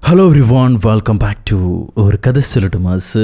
Hello everyone, welcome back to ഒരു കഥ സൊല്ലട്ടെ മാസ്.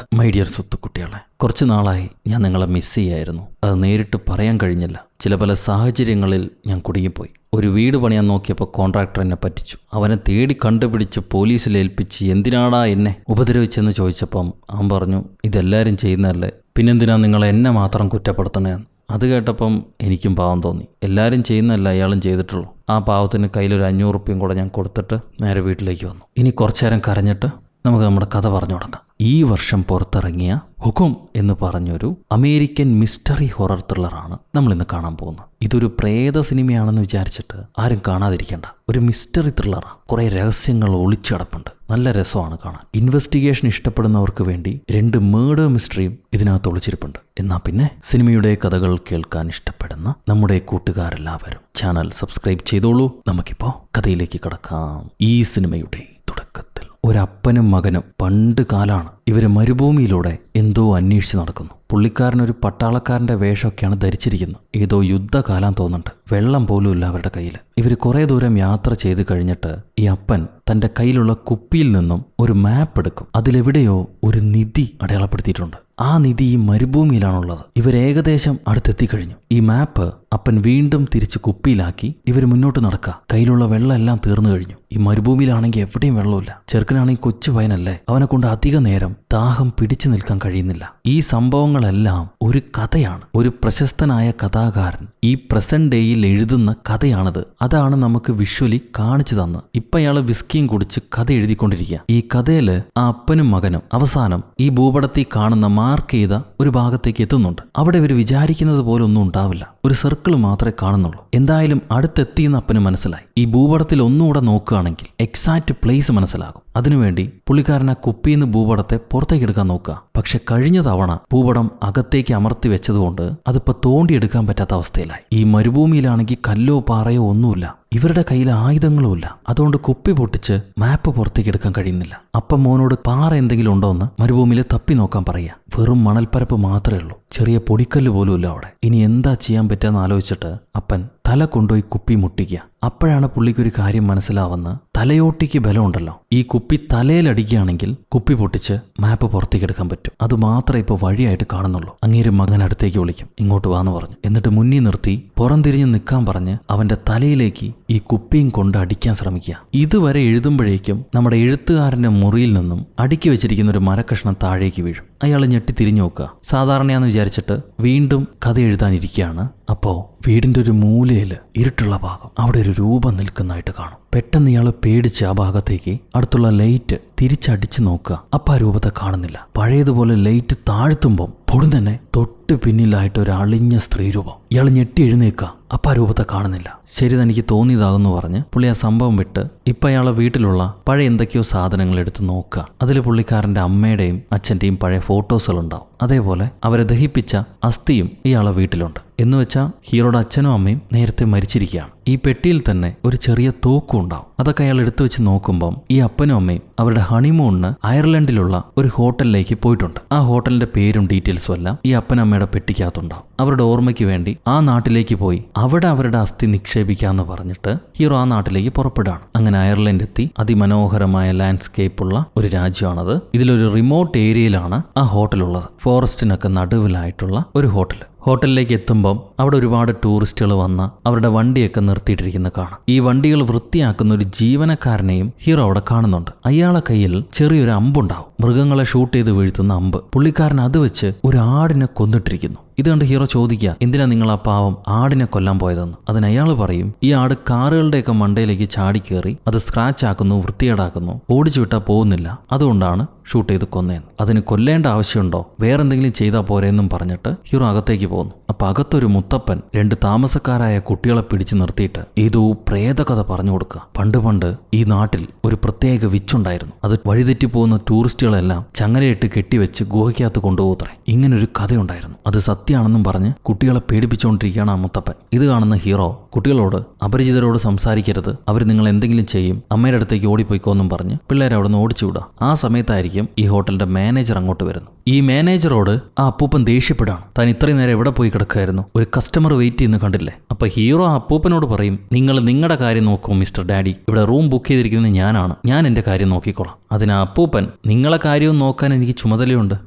മൈ ഡിയർ സ്വത്തുക്കുട്ടികളെ, കുറച്ച് നാളായി ഞാൻ നിങ്ങളെ മിസ് ചെയ്യായിരുന്നു. അത് നേരിട്ട് പറയാൻ കഴിഞ്ഞില്ല. ചില പല സാഹചര്യങ്ങളിൽ ഞാൻ കുടുങ്ങിപ്പോയി. ഒരു വീട് പണിയാൻ നോക്കിയപ്പോൾ കോൺട്രാക്ടർ എന്നെ പറ്റിച്ചു. അവനെ തേടി കണ്ടുപിടിച്ച് പോലീസിൽ ഏൽപ്പിച്ച് എന്തിനാടാ എന്നെ ഉപദ്രവിച്ചെന്ന് ചോദിച്ചപ്പം അവൻ പറഞ്ഞു, ഇതെല്ലാവരും ചെയ്യുന്നതല്ലേ, പിന്നെന്തിനാ നിങ്ങൾ എന്നെ മാത്രം കുറ്റപ്പെടുത്തണേന്ന്. അത് കേട്ടപ്പം എനിക്കും പാവം തോന്നി. എല്ലാവരും ചെയ്യുന്നതല്ല അയാളും ചെയ്തിട്ടുള്ളൂ. ആ പാവത്തിന് കയ്യിലൊരു 500 റുപ്യയും കൂടെ ഞാൻ കൊടുത്തിട്ട് നേരെ വീട്ടിലേക്ക് വന്നു. ഇനി കുറച്ചു നേരം കരഞ്ഞിട്ട് നമുക്ക് നമ്മുടെ കഥ പറഞ്ഞു തുടങ്ങാം. ഈ വർഷം പുറത്തിറങ്ങിയ ഹുക്കും എന്ന് പറഞ്ഞൊരു അമേരിക്കൻ മിസ്റ്ററി ഹൊറർ ത്രില്ലറാണ് നമ്മളിന്ന് കാണാൻ പോകുന്നത്. ഇതൊരു പ്രേത സിനിമയാണെന്ന് വിചാരിച്ചിട്ട് ആരും കാണാതിരിക്കേണ്ട. ഒരു മിസ്റ്ററി ത്രില്ലറാണ്. കുറേ രഹസ്യങ്ങൾ ഒളിച്ചടപ്പുണ്ട്. നല്ല രസമാണ് കാണാൻ. ഇൻവെസ്റ്റിഗേഷൻ ഇഷ്ടപ്പെടുന്നവർക്ക് വേണ്ടി 2 മേർഡർ മിസ്റ്ററിയും ഇതിനകത്ത് ഒളിച്ചിരിപ്പുണ്ട്. എന്നാൽ പിന്നെ സിനിമയുടെ കഥകൾ കേൾക്കാൻ ഇഷ്ടപ്പെടുന്ന നമ്മുടെ കൂട്ടുകാരെല്ലാവരും ചാനൽ സബ്സ്ക്രൈബ് ചെയ്തോളൂ. നമുക്കിപ്പോൾ കഥയിലേക്ക് കടക്കാം. ഈ സിനിമയുടെ തുടക്കത്തിൽ ഒരപ്പനും മകനും പണ്ട് കാലാണ് ഇവർ മരുഭൂമിയിലൂടെ എന്തോ അന്വേഷിച്ച് നടക്കുന്നു. പുള്ളിക്കാരനൊരു പട്ടാളക്കാരൻ്റെ വേഷമൊക്കെയാണ് ധരിച്ചിരിക്കുന്നത്. ഏതോ യുദ്ധകാലം തോന്നുന്നുണ്ട്. വെള്ളം പോലും ഇല്ല അവരുടെ കയ്യിൽ. ഇവർ കുറേ ദൂരം യാത്ര ചെയ്ത് കഴിഞ്ഞിട്ട് ഈ അപ്പൻ തൻ്റെ കയ്യിലുള്ള കുപ്പിയിൽ നിന്നും ഒരു മാപ്പ് എടുക്കും. അതിലെവിടെയോ ഒരു നിധി അടയാളപ്പെടുത്തിയിട്ടുണ്ട്. ആ നിധി ഈ മരുഭൂമിയിലാണുള്ളത്. ഇവർ ഏകദേശം അടുത്തെത്തിക്കഴിഞ്ഞു. ഈ മാപ്പ് അപ്പൻ വീണ്ടും തിരിച്ച് കുപ്പിയിലാക്കി ഇവർ മുന്നോട്ട് നടക്കുക. കയ്യിലുള്ള വെള്ളം എല്ലാം തീർന്നു കഴിഞ്ഞു. ഈ മരുഭൂമിയിലാണെങ്കിൽ എവിടെയും വെള്ളമില്ല. ചെറുക്കനാണെങ്കിൽ കൊച്ചു പയ്യനല്ലേ, അവനെ കൊണ്ട് അധിക നേരം ദാഹം പിടിച്ചു നിൽക്കാൻ കഴിയുന്നില്ല. ഈ സംഭവങ്ങളെല്ലാം ഒരു കഥയാണ്. ഒരു പ്രശസ്തനായ കഥാകാരൻ ഈ പ്രസന്റ് ഡേയിൽ എഴുതുന്ന കഥയാണിത്. അതാണ് നമുക്ക് വിഷ്വലി കാണിച്ചു തന്നത്. ഇപ്പൊ അയാള് വിസ്കിയും കുടിച്ച് കഥ എഴുതിക്കൊണ്ടിരിക്കുക. ഈ കഥയില് ആ അപ്പനും മകനും അവസാനം ഈ ഭൂപടത്തിൽ കാണുന്ന മാർക്ക് ചെയ്ത ഒരു ഭാഗത്തേക്ക് എത്തുന്നുണ്ട്. അവിടെ ഇവർ വിചാരിക്കുന്നത് പോലെ ഒന്നും ഉണ്ടാവില്ല. ഒരു സർക്കിൾ മാത്രമേ കാണുന്നുള്ളൂ. എന്തായാലും അടുത്തെത്തിയെന്ന് അപ്പന് മനസ്സിലായി. ഈ ഭൂപടത്തിൽ ഒന്നുകൂടെ നോക്കുകയാണെങ്കിൽ എക്സാക്റ്റ് പ്ലേസ് മനസ്സിലാകും. അതിനുവേണ്ടി പുള്ളിക്കാരൻ ആ കുപ്പിന്ന് ഭൂപടത്തെ പുറത്തേക്ക് എടുക്കാൻ നോക്കുക. പക്ഷെ കഴിഞ്ഞ തവണ ഭൂപടം അകത്തേക്ക് അമർത്തി വെച്ചതുകൊണ്ട് അതിപ്പോ തോണ്ടിയെടുക്കാൻ പറ്റാത്ത അവസ്ഥയിലായി. ഈ മരുഭൂമിയിലാണെങ്കിൽ കല്ലോ പാറയോ ഒന്നുമില്ല. ഇവരുടെ കയ്യിൽ ആയുധങ്ങളുമില്ല. അതുകൊണ്ട് കുപ്പി പൊട്ടിച്ച് മാപ്പ് പുറത്തേക്ക് എടുക്കാൻ കഴിയുന്നില്ല. അപ്പം മോനോട് പാറ എന്തെങ്കിലും ഉണ്ടോ എന്ന് മരുഭൂമിയിൽ തപ്പി നോക്കാൻ പറയുക. വെറും മണൽപ്പരപ്പ് മാത്രമേ ഉള്ളൂ. ചെറിയ പൊടിക്കല്ല് പോലും ഇല്ല അവിടെ. ഇനി എന്താ ചെയ്യാൻ പറ്റുകയെന്ന് ആലോചിച്ചിട്ട് അപ്പൻ തല കൊണ്ടുപോയി കുപ്പി മുട്ടിക്കുക. അപ്പോഴാണ് പുള്ളിക്കൊരു കാര്യം മനസ്സിലാവുന്ന, തലയോട്ടിക്ക് ബലമുണ്ടല്ലോ. ഈ കുപ്പി തലയിലടിക്കുകയാണെങ്കിൽ കുപ്പി പൊട്ടിച്ച് മാപ്പ് പുറത്തേക്ക് എടുക്കാൻ പറ്റും. അത് മാത്രമേ ഇപ്പോൾ വഴിയായിട്ട് കാണുന്നുള്ളൂ. അങ്ങേര് മകൻ അടുത്തേക്ക് വിളിക്കും. ഇങ്ങോട്ട് വാന്ന് പറഞ്ഞു. എന്നിട്ട് മുന്നിൽ നിർത്തി പുറംതിരിഞ്ഞ് നിൽക്കാൻ പറഞ്ഞ് അവന്റെ തലയിലേക്ക് ഈ കുപ്പിയും കൊണ്ട് അടിക്കാൻ ശ്രമിക്കുക. ഇതുവരെ എഴുതുമ്പോഴേക്കും നമ്മുടെ എഴുത്തുകാരന്റെ മുറിയിൽ നിന്നും അടുക്കി വെച്ചിരിക്കുന്ന ഒരു മരക്കഷ്ണം താഴേക്ക് വീഴും. അയാൾ ഞെട്ടി തിരിഞ്ഞു നോക്കുക. സാധാരണയാന്ന് വിചാരിച്ചിട്ട് വീണ്ടും കഥ എഴുതാനിരിക്കുകയാണ്. അപ്പോ വീടിന്റെ ഒരു മൂലയിൽ ഇരുട്ടുള്ള ഭാഗം അവിടെ ഒരു രൂപം നിൽക്കുന്നതായിട്ട് കാണും. പെട്ടെന്ന് ഇയാൾ പേടിച്ച് ആ ഭാഗത്തേക്ക് അടുത്തുള്ള ലൈറ്റ് തിരിച്ചടിച്ച് നോക്കുക. അപ്പം ആ രൂപത്തെ കാണുന്നില്ല. പഴയതുപോലെ ലൈറ്റ് താഴ്ത്തുമ്പം പൊടും തന്നെ തൊട്ട് പിന്നിലായിട്ട് ഒരു അളിഞ്ഞ സ്ത്രീരൂപം. ഇയാൾ ഞെട്ടി എഴുന്നേക്കുക. അപ്പം ആ രൂപത്തെ കാണുന്നില്ല. ശരി, തനിക്ക് തോന്നിയതാകുന്നു പറഞ്ഞ് പുള്ളി ആ സംഭവം വിട്ട് ഇപ്പം അയാളെ വീട്ടിലുള്ള പഴയ എന്തൊക്കെയോ സാധനങ്ങൾ എടുത്ത് നോക്കുക. അതിൽ പുള്ളിക്കാരൻ്റെ അമ്മയുടെയും അച്ഛൻ്റെയും പഴയ ഫോട്ടോസുകളുണ്ടാവും. അതേപോലെ അവരെ ദഹിപ്പിച്ച അസ്ഥിയും ഇയാളെ വീട്ടിലുണ്ട്. എന്ന് വെച്ചാൽ ഹീറോയുടെ അച്ഛനും അമ്മയും നേരത്തെ മരിച്ചിരിക്കുകയാണ്. ഈ പെട്ടിയിൽ തന്നെ ഒരു ചെറിയ തോക്കും ഉണ്ടാവും. അതൊക്കെ അയാൾ എടുത്തു വെച്ച് നോക്കുമ്പം ഈ അപ്പനും അമ്മയും അവരുടെ ഹണിമൂണിന് അയർലൻഡിലുള്ള ഒരു ഹോട്ടലിലേക്ക് പോയിട്ടുണ്ട്. ആ ഹോട്ടലിന്റെ പേരും ഡീറ്റെയിൽസും എല്ലാം ഈ അപ്പനമ്മയുടെ പെട്ടിക്കകത്തുണ്ടാവും. അവരുടെ ഓർമ്മയ്ക്ക് വേണ്ടി ആ നാട്ടിലേക്ക് പോയി അവിടെ അവരുടെ അസ്ഥി നിക്ഷേപിക്കാന്ന് പറഞ്ഞിട്ട് ഹീറോ ആ നാട്ടിലേക്ക് പുറപ്പെടുകയാണ്. അങ്ങനെ അയർലൻഡ് എത്തി. അതിമനോഹരമായ ലാൻഡ്സ്കേപ്പുള്ള ഒരു രാജ്യമാണത്. ഇതിലൊരു റിമോട്ട് ഏരിയയിലാണ് ആ ഹോട്ടലുള്ളത്. ഫോറസ്റ്റിനൊക്കെ നടുവിലായിട്ടുള്ള ഒരു ഹോട്ടൽ. ഹോട്ടലിലേക്ക് എത്തുമ്പം അവിടെ ഒരുപാട് ടൂറിസ്റ്റുകൾ വന്ന് അവരുടെ വണ്ടിയൊക്കെ നിർത്തിയിട്ടിരിക്കുന്ന കാണാം. ഈ വണ്ടികൾ വൃത്തിയാക്കുന്ന ഒരു ജീവനക്കാരനെയും ഹീറോ അവിടെ കാണുന്നുണ്ട്. അയാളെ കയ്യിൽ ചെറിയൊരു അമ്പുണ്ടാവും. മൃഗങ്ങളെ ഷൂട്ട് ചെയ്ത് വീഴ്ത്തുന്ന അമ്പ്. പുള്ളിക്കാരൻ അത് വെച്ച് ഒരു ആടിനെ കൊന്നിട്ടിരിക്കുന്നു. ഇത് കണ്ട് ഹീറോ ചോദിക്കുക, എന്തിനാ നിങ്ങൾ ആ പാവം ആടിനെ കൊല്ലാൻ പോയതെന്ന്. അതിന് അയാൾ പറയും, ഈ ആട് കാറുകളുടെയൊക്കെ മണ്ടയിലേക്ക് ചാടിക്കേറി അത് സ്ക്രാച്ച് ആക്കുന്നു, വൃത്തികേടാക്കുന്നു, ഓടിച്ചു വിട്ടാൽ പോകുന്നില്ല, അതുകൊണ്ടാണ് ഷൂട്ട് ചെയ്ത് കൊന്നേന്ന്. അതിന് കൊല്ലേണ്ട ആവശ്യമുണ്ടോ, വേറെന്തെങ്കിലും ചെയ്താൽ പോരെന്നും പറഞ്ഞിട്ട് ഹീറോ അകത്തേക്ക് പോകുന്നു. അപ്പൊ അകത്തൊരു മുത്തപ്പൻ 2 താമസക്കാരായ കുട്ടികളെ പിടിച്ചു നിർത്തിയിട്ട് ഏതോ പ്രേതകഥ പറഞ്ഞു കൊടുക്കുക. പണ്ട് ഈ നാട്ടിൽ ഒരു പ്രത്യേക വിച്ചുണ്ടായിരുന്നു. അത് വഴിതെറ്റി പോകുന്ന ടൂറിസ്റ്റുകളെല്ലാം ചങ്ങലയിട്ട് കെട്ടിവെച്ച് ഗുഹയ്ക്കകത്ത് കൊണ്ടുപോകത്രേ. ഇങ്ങനൊരു കഥയുണ്ടായിരുന്നു. അത് സത്യമാണെന്നും പറഞ്ഞ് കുട്ടികളെ പേടിപ്പിച്ചുകൊണ്ടിരിക്കുകയാണ് ആ മുത്തപ്പൻ. ഇത് കാണുന്ന ഹീറോ കുട്ടികളോട് അപരിചിതരോട് സംസാരിക്കരുത്, അവർ നിങ്ങൾ എന്തെങ്കിലും ചെയ്യും, അമ്മയുടെ അടുത്തേക്ക് ഓടിപ്പോയിക്കോന്നും പറഞ്ഞ് പിള്ളേരെ അവിടെ നിന്ന് ഓടിച്ചു വിടുക. ആ സമയത്തായിരിക്കും ഈ ഹോട്ടലിന്റെ മാനേജർ അങ്ങോട്ട് വരുന്നു. ഈ മാനേജറോട് ആ അപ്പൂപ്പൻ ദേഷ്യപ്പെടാണ്. താൻ ഇത്രയും നേരം എവിടെ പോയി കിടക്കായിരുന്നു, ഒരു കസ്റ്റമർ വെയിറ്റ് ചെയ്യുന്ന കണ്ടില്ലേ. അപ്പൊ ഹീറോ ആ അപ്പൂപ്പനോട് പറയും, നിങ്ങൾ നിങ്ങളുടെ കാര്യം നോക്കൂ മിസ്റ്റർ ഡാഡി, ഇവിടെ റൂം ബുക്ക് ചെയ്തിരിക്കുന്നത് ഞാനാണ്, ഞാൻ എന്റെ കാര്യം നോക്കിക്കോളാം. അതിന് അപ്പൂപ്പൻ, നിങ്ങളെ കാര്യവും നോക്കാൻ എനിക്ക് ചുമതലയുണ്ട്,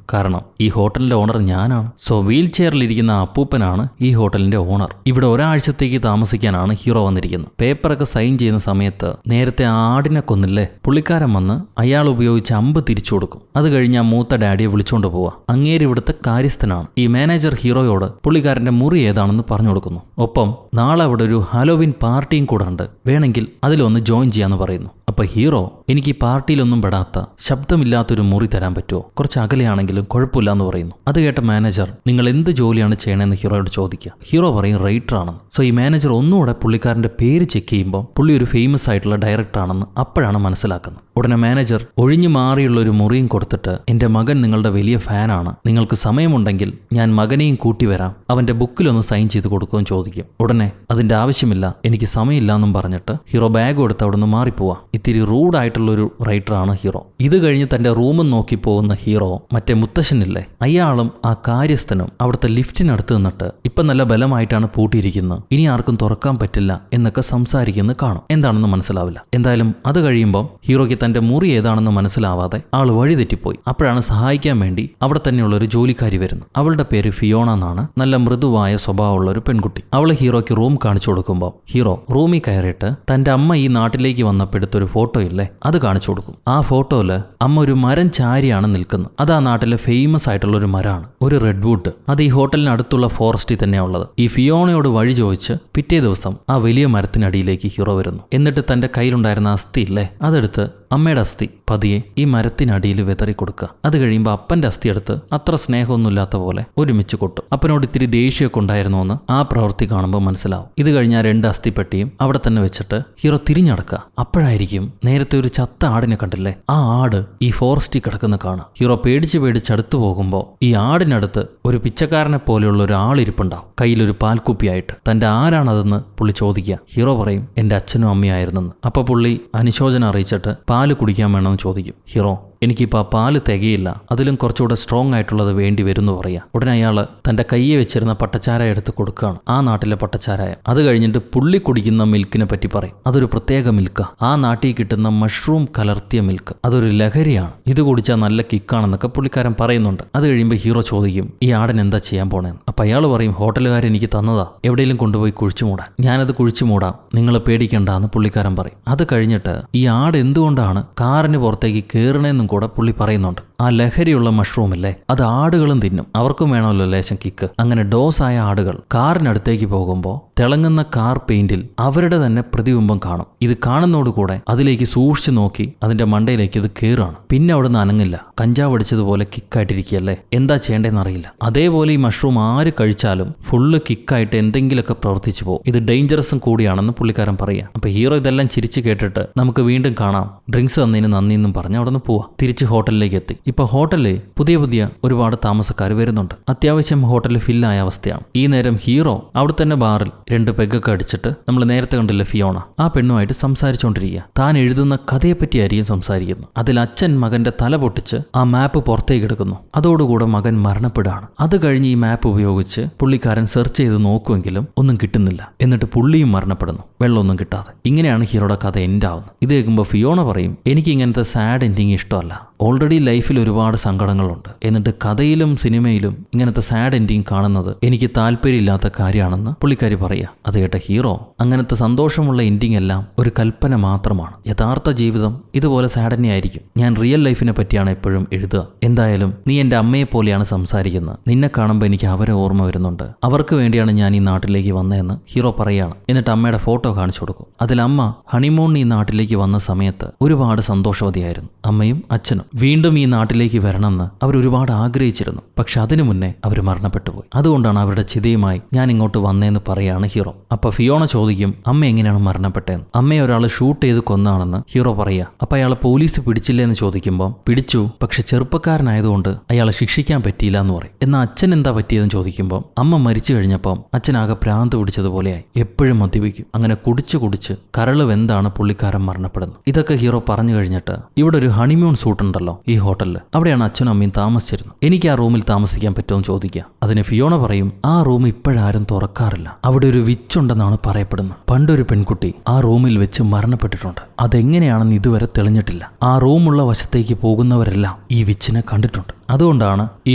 കാരണം ഈ ഹോട്ടലിന്റെ ഓണർ ഞാനാണ്. സോ വീൽ ചെയറിലിരിക്കുന്ന അപ്പൂപ്പനാണ് ഈ ഹോട്ടലിന്റെ ഓണർ. ഇവിടെ ഒരാഴ്ചത്തേക്ക് താമസിക്കാനാണ് ഹീറോ വന്നിരിക്കുന്നത്. പേപ്പറൊക്കെ സൈൻ ചെയ്യുന്ന സമയത്ത് നേരത്തെ ആടിനെ കൊന്നില്ലേ, പുള്ളിക്കാരൻ വന്ന് അയാൾ ഉപയോഗിച്ച അമ്പ് തിരിച്ചു കൊടുക്കും. അത് കഴിഞ്ഞ് ആ മൂത്ത ഡാഡിയെ വിളിച്ചോണ്ട് പോവാ. അങ്ങേര് ഇവിടുത്തെ കാര്യസ്ഥനാണ്. ഈ മാനേജർ ഹീറോയോട് പുള്ളിക്കാരന്റെ മുറി ഏതാണെന്ന് പറഞ്ഞു കൊടുക്കുന്നു. ഒപ്പം നാളെ അവിടെ ഒരു ഹാലോവിൻ പാർട്ടിയും കൂടെ ഉണ്ട്, വേണമെങ്കിൽ അതിലൊന്ന് ജോയിൻ ചെയ്യാന്ന് പറയുന്നു. അപ്പൊ ഹീറോ, എനിക്ക് ഈ പാർട്ടിയിലൊന്നും പെടാത്ത ശബ്ദമില്ലാത്തൊരു മുറി തരാൻ പറ്റുമോ, കുറച്ച് അകലെയാണെങ്കിലും കുഴപ്പമില്ല എന്ന് പറയുന്നു. അത് കേട്ട മാനേജർ, നിങ്ങൾ എന്ത് ജോലിയാണ് ചെയ്യണമെന്ന് ഹീറോയോട് ചോദിക്കുക. ഹീറോ പറയും റൈറ്റർ ആണെന്ന്. സോ ഈ മാനേജർ ഒന്നുകൂടെ പുള്ളിക്കാരന്റെ പേര് ചെക്ക് ചെയ്യുമ്പോൾ പുള്ളി ഒരു ഫേമസ് ആയിട്ടുള്ള ഡയറക്ടർ ആണെന്ന് അപ്പോഴാണ് മനസ്സിലാക്കുന്നത്. ഉടനെ മാനേജർ ഒഴിഞ്ഞു മാറിയുള്ള ഒരു മുറിയും കൊടുത്തിട്ട്, എന്റെ മകൻ നിങ്ങളുടെ വലിയ ഫാനാണ്, നിങ്ങൾക്ക് സമയമുണ്ടെങ്കിൽ ഞാൻ മകനെയും കൂട്ടി വരാം, അവന്റെ ബുക്കിലൊന്ന് സൈൻ ചെയ്ത് കൊടുക്കുമെന്ന് ചോദിക്കും. ഉടനെ അതിന്റെ ആവശ്യമില്ല, എനിക്ക് സമയമില്ല എന്നും പറഞ്ഞിട്ട് ഹീറോ ബാഗ് കൊടുത്ത് അവിടെ നിന്ന് മാറിപ്പോവാ. ഇത്തിരി റൂഡായിട്ടുള്ളൊരു റൈറ്ററാണ് ഹീറോ. ഇത് കഴിഞ്ഞ് തന്റെ റൂമും നോക്കി പോകുന്ന ഹീറോ മറ്റേ മുത്തശ്ശനില്ലേ, അയാളും ആ കാര്യസ്ഥനും അവിടുത്തെ ലിഫ്റ്റിനടുത്ത് നിന്നിട്ട് ഇപ്പം നല്ല ബലമായിട്ടാണ് പൂട്ടിയിരിക്കുന്നത്, ഇനി ആർക്കും തുറക്കാൻ പറ്റില്ല എന്നൊക്കെ സംസാരിക്കുന്നത് കാണും. എന്താണെന്ന് മനസ്സിലാവില്ല. എന്തായാലും അത് കഴിയുമ്പോൾ ഹീറോയ്ക്ക് തന്റെ മുറി ഏതാണെന്ന് മനസ്സിലാവാതെ ആൾ വഴിതെറ്റിപ്പോയി. അപ്പോഴാണ് സഹായിക്കാൻ വേണ്ടി അവിടെ തന്നെയുള്ള ഒരു ജോലിക്കാരി വരുന്നത്. അവളുടെ പേര് ഫിയോണ എന്നാണ്. നല്ല മൃദുവായ സ്വഭാവമുള്ള ഒരു പെൺകുട്ടി. അവള് ഹീറോയ്ക്ക് റൂം കാണിച്ചു കൊടുക്കുമ്പോൾ ഹീറോ റൂമിൽ കയറിയിട്ട് തന്റെ അമ്മ ഈ നാട്ടിലേക്ക് വന്നപ്പോൾ എടുത്തൊരു ഫോട്ടോ ഇല്ലേ, അത് കാണിച്ചു കൊടുക്കും. ആ ഫോട്ടോയില് അമ്മ ഒരു മരം ചാരിയാണ് നിൽക്കുന്നത്. അത് ആ നാട്ടിലെ ഫേമസ് ആയിട്ടുള്ള ഒരു മരമാണ്, ഒരു റെഡ് വുഡ്. അത് ഈ ഹോട്ടലിന് അടുത്തുള്ള ഫോറസ്റ്റിൽ തന്നെയാണ് ഉള്ളത്. ഈ ഫിയോണയോട് വഴി ചോദിച്ച് പിറ്റേ ദിവസം ആ വലിയ മരത്തിനടിയിലേക്ക് ഹീറോ വരുന്നു. എന്നിട്ട് തന്റെ കയ്യിലുണ്ടായിരുന്ന അസ്ഥി ഇല്ലേ, അതെടുത്ത് അമ്മയുടെ അസ്ഥി പതിയെ ഈ മരത്തിനടിയിൽ വിതറി കൊടുക്കുക. അത് കഴിയുമ്പോൾ അപ്പന്റെ അസ്ഥി എടുത്ത് അത്ര സ്നേഹമൊന്നുമില്ലാത്ത പോലെ ഒരുമിച്ച് കൊട്ടും. അപ്പനോട് ഇത്തിരി ദേഷ്യമൊക്കെ ഉണ്ടായിരുന്നുവെന്ന് ആ പ്രവൃത്തി കാണുമ്പോൾ മനസ്സിലാവും. ഇത് കഴിഞ്ഞാൽ 2 അസ്ഥിപ്പെട്ടിയും അവിടെ തന്നെ വെച്ചിട്ട് ഹീറോ തിരിഞ്ഞടക്കുക. അപ്പോഴായിരിക്കും നേരത്തെ ഒരു ചത്ത ആടിനെ കണ്ടില്ലേ, ആ ആട് ഈ ഫോറസ്റ്റിൽ കിടക്കുന്ന കാണുക. ഹീറോ പേടിച്ച് അടുത്തു പോകുമ്പോൾ ഈ ആടിനടുത്ത് ഒരു പിച്ചക്കാരനെ പോലെയുള്ള ഒരു ആളിരിപ്പുണ്ടാവും, കയ്യിലൊരു പാൽക്കുപ്പിയായിട്ട്. തന്റെ ആരാണതെന്ന് പുള്ളി ചോദിക്കുക. ഹീറോ പറയും, എന്റെ അച്ഛനും അമ്മയായിരുന്നെന്ന്. അപ്പൊ പുള്ളി അനുശോചനം അറിയിച്ചിട്ട് പാല് കുടിക്കാൻ വേണമെന്ന് ചോദിക്കും. ഹീറോ, എനിക്കിപ്പോൾ ആ പാല് തികയില്ല, അതിലും കുറച്ചുകൂടെ സ്ട്രോങ് ആയിട്ടുള്ളത് വേണ്ടി വരും എന്ന് പറയാം. ഉടനെ അയാൾ തൻ്റെ കയ്യെ വെച്ചിരുന്ന പട്ടച്ചാരായ എടുത്ത് കൊടുക്കുകയാണ്, ആ നാട്ടിലെ പട്ടച്ചാരായ. അത് കഴിഞ്ഞിട്ട് പുള്ളി കുടിക്കുന്ന മിൽക്കിനെ പറ്റി പറയും. അതൊരു പ്രത്യേക മിൽക്കാണ്, ആ നാട്ടിൽ കിട്ടുന്ന മഷ്റൂം കലർത്തിയ മിൽക്ക്, അതൊരു ലഹരിയാണ്, ഇത് കുടിച്ചാൽ നല്ല കിക്കാണെന്നൊക്കെ പുള്ളിക്കാരൻ പറയുന്നുണ്ട്. അത് കഴിയുമ്പോൾ ഹീറോ ചോദിക്കും, ഈ ആടിന് എന്താ ചെയ്യാൻ പോണേന്ന്. അപ്പം അയാൾ പറയും, ഹോട്ടലുകാരൻ എനിക്ക് തന്നതാ, എവിടെയെങ്കിലും കൊണ്ടുപോയി കുഴിച്ചു മൂടാൻ, ഞാനത് കുഴിച്ചു മൂടാം, നിങ്ങൾ പേടിക്കണ്ടെന്ന് പുള്ളിക്കാരൻ പറയും. അത് കഴിഞ്ഞിട്ട് ഈ ആട് എന്തുകൊണ്ടാണ് കാറിന് പുറത്തേക്ക് കയറണേന്നും കൂടെ പുള്ളി പറയുന്നുണ്ട്. ആ ലഹരിയുള്ള മഷ്റൂമില്ലേ, അത് ആടുകളും തിന്നും, അവർക്കും വേണമല്ലോ ലേശം കിക്ക്. അങ്ങനെ ഡോസായ ആടുകൾ കാറിനടുത്തേക്ക് പോകുമ്പോൾ തിളങ്ങുന്ന കാർ പെയിന്റിൽ അവരുടെ തന്നെ പ്രതിബിംബം കാണും. ഇത് കാണുന്നതോടുകൂടെ അതിലേക്ക് സൂക്ഷിച്ചു നോക്കി അതിന്റെ മണ്ടയിലേക്ക് ഇത് കയറാണ്. പിന്നെ അവിടുന്ന് അനങ്ങില്ല, കഞ്ചാവ് അടിച്ചതുപോലെ കിക്കായിട്ടിരിക്കുകയല്ലേ, എന്താ ചെയ്യേണ്ടതെന്നറിയില്ല. അതേപോലെ ഈ മഷ്റൂം ആര് കഴിച്ചാലും ഫുള്ള് കിക്കായിട്ട് എന്തെങ്കിലുമൊക്കെ പ്രവർത്തിച്ചു പോകും. ഇത് ഡേഞ്ചറസും കൂടിയാണെന്ന് പുള്ളിക്കാരൻ പറയാം. അപ്പൊ ഹീറോ ഇതെല്ലാം ചിരിച്ചു കേട്ടിട്ട് നമുക്ക് വീണ്ടും കാണാം, ഡ്രിങ്ക്സ് തന്നതിന് നന്ദി എന്നും പറഞ്ഞ് അവിടെ നിന്ന് പോവാം. തിരിച്ച് ഹോട്ടലിലേക്ക് എത്തി. ഇപ്പൊ ഹോട്ടലിൽ പുതിയ ഒരുപാട് താമസക്കാർ വരുന്നുണ്ട്. അത്യാവശ്യം ഹോട്ടലിൽ ഫില്ലായ അവസ്ഥയാണ്. ഈ നേരം ഹീറോ അവിടെ തന്നെ ബാറിൽ 2 പെഗ്ഗൊക്കെ അടിച്ചിട്ട് നമ്മൾ നേരത്തെ കണ്ടില്ല ഫിയോണ, ആ പെണ്ണുമായിട്ട് സംസാരിച്ചുകൊണ്ടിരിക്കുക. താൻ എഴുതുന്ന കഥയെപ്പറ്റിയായിരിക്കും സംസാരിക്കുന്നു. അതിൽ അച്ഛൻ മകന്റെ തല പൊട്ടിച്ച് ആ മാപ്പ് പുറത്തേക്ക് എടുക്കുന്നു. അതോടുകൂടെ മകൻ മരണപ്പെടുകയാണ്. അത് കഴിഞ്ഞ് ഈ മാപ്പ് ഉപയോഗിച്ച് പുള്ളിക്കാരൻ സെർച്ച് ചെയ്ത് നോക്കുമെങ്കിലും ഒന്നും കിട്ടുന്നില്ല. എന്നിട്ട് പുള്ളിയും മരണപ്പെടുന്നു, വെള്ളമൊന്നും കിട്ടാതെ. ഇങ്ങനെയാണ് ഹീറോയുടെ കഥ എൻഡ് ആവുന്നത്. ഇത് കേൾക്കുമ്പോൾ ഫിയോണ പറയും, എനിക്ക് ഇങ്ങനത്തെ സാഡ് എൻഡിങ് ഇഷ്ടമല്ല, ഓൾറെഡി ലൈഫിൽ ഒരുപാട് സങ്കടങ്ങളുണ്ട്, എന്നിട്ട് കഥയിലും സിനിമയിലും ഇങ്ങനത്തെ സാഡ് എൻഡിങ് കാണുന്നത് എനിക്ക് താല്പര്യമില്ലാത്ത കാര്യമാണെന്ന് പുള്ളിക്കാരി പറയുക. അത് കേട്ട ഹീറോ, അങ്ങനത്തെ സന്തോഷമുള്ള എൻഡിങ് എല്ലാം ഒരു കൽപ്പന മാത്രമാണ്, യഥാർത്ഥ ജീവിതം ഇതുപോലെ സാഡ് തന്നെയായിരിക്കും, ഞാൻ റിയൽ ലൈഫിനെ പറ്റിയാണ് എപ്പോഴും എഴുതുക. എന്തായാലും നീ എൻ്റെ അമ്മയെ പോലെയാണ് സംസാരിക്കുന്നത്, നിന്നെ കാണുമ്പോൾ എനിക്ക് അവരെ ഓർമ്മ വരുന്നുണ്ട്, അവർക്ക് വേണ്ടിയാണ് ഞാൻ ഈ നാട്ടിലേക്ക് വന്നതെന്ന് ഹീറോ പറയുകയാണ്. എന്നിട്ട് അമ്മയുടെ ഫോട്ടോ കാണിച്ചു കൊടുക്കും. അതിൽ അമ്മ ഹണിമൂണിന് ഈ നാട്ടിലേക്ക് വന്ന സമയത്ത് ഒരുപാട് സന്തോഷവതിയായിരുന്നു. അമ്മയും അച്ഛനും വീണ്ടും ഈ നാട്ടിലേക്ക് വരണമെന്ന് അവർ ഒരുപാട് ആഗ്രഹിച്ചിരുന്നു. പക്ഷെ അതിനു മുന്നേ അവർ മരണപ്പെട്ടുപോയി. അതുകൊണ്ടാണ് അവരുടെ ചിതയുമായി ഞാൻ ഇങ്ങോട്ട് വന്നേന്ന് പറയാണ് ഹീറോ. അപ്പൊ ഫിയോണ ചോദിക്കും, അമ്മ എങ്ങനെയാണ് മരണപ്പെട്ടതെന്ന്. അമ്മയെ ഒരാൾ ഷൂട്ട് ചെയ്ത് കൊന്നാണെന്ന് ഹീറോ പറയുക. അപ്പൊ അയാളെ പോലീസ് പിടിച്ചില്ലേന്ന് ചോദിക്കുമ്പോൾ പിടിച്ചു, പക്ഷെ ചെറുപ്പക്കാരനായതുകൊണ്ട് അയാളെ ശിക്ഷിക്കാൻ പറ്റിയില്ല എന്ന് പറയും. എന്നാൽ അച്ഛൻ എന്താ പറ്റിയതെന്ന് ചോദിക്കുമ്പോൾ അമ്മ മരിച്ചു കഴിഞ്ഞപ്പം അച്ഛനാകെ ഭ്രാന്ത് പിടിച്ചതുപോലെയായി, എപ്പോഴും മദ്യപിക്കും. അങ്ങനെ കുടിച്ച് കരള് വെന്താണ് പുള്ളിക്കാരൻ മരണപ്പെടുന്നത്. ഇതൊക്കെ ഹീറോ പറഞ്ഞു കഴിഞ്ഞിട്ട് ഇവിടെ ഒരു ഹണിമൂൺ സൂട്ട് ഉണ്ടല്ലോ ഈ ഹോട്ടലിൽ, ഹോട്ടലിൽ. അവിടെയാണ് അച്ഛനും അമ്മയും താമസിച്ചിരുന്നത്. എനിക്ക് ആ റൂമിൽ താമസിക്കാൻ പറ്റുമെന്ന് ചോദിക്കുക. അതിന് ഫിയോണ പറയും, ആ റൂം ഇപ്പോഴാരും തുറക്കാറില്ല. അവിടെ ഒരു വിച്ചുണ്ടെന്നാണ് പറയപ്പെടുന്നത്. പണ്ടൊരു പെൺകുട്ടി ആ റൂമിൽ വെച്ച് മരണപ്പെട്ടിട്ടുണ്ട്. അതെങ്ങനെയാണെന്ന് ഇതുവരെ തെളിഞ്ഞിട്ടില്ല. ആ റൂമുള്ള വശത്തേക്ക് പോകുന്നവരെല്ലാം ഈ വിച്ചിനെ കണ്ടിട്ടുണ്ട്. അതുകൊണ്ടാണ് ഈ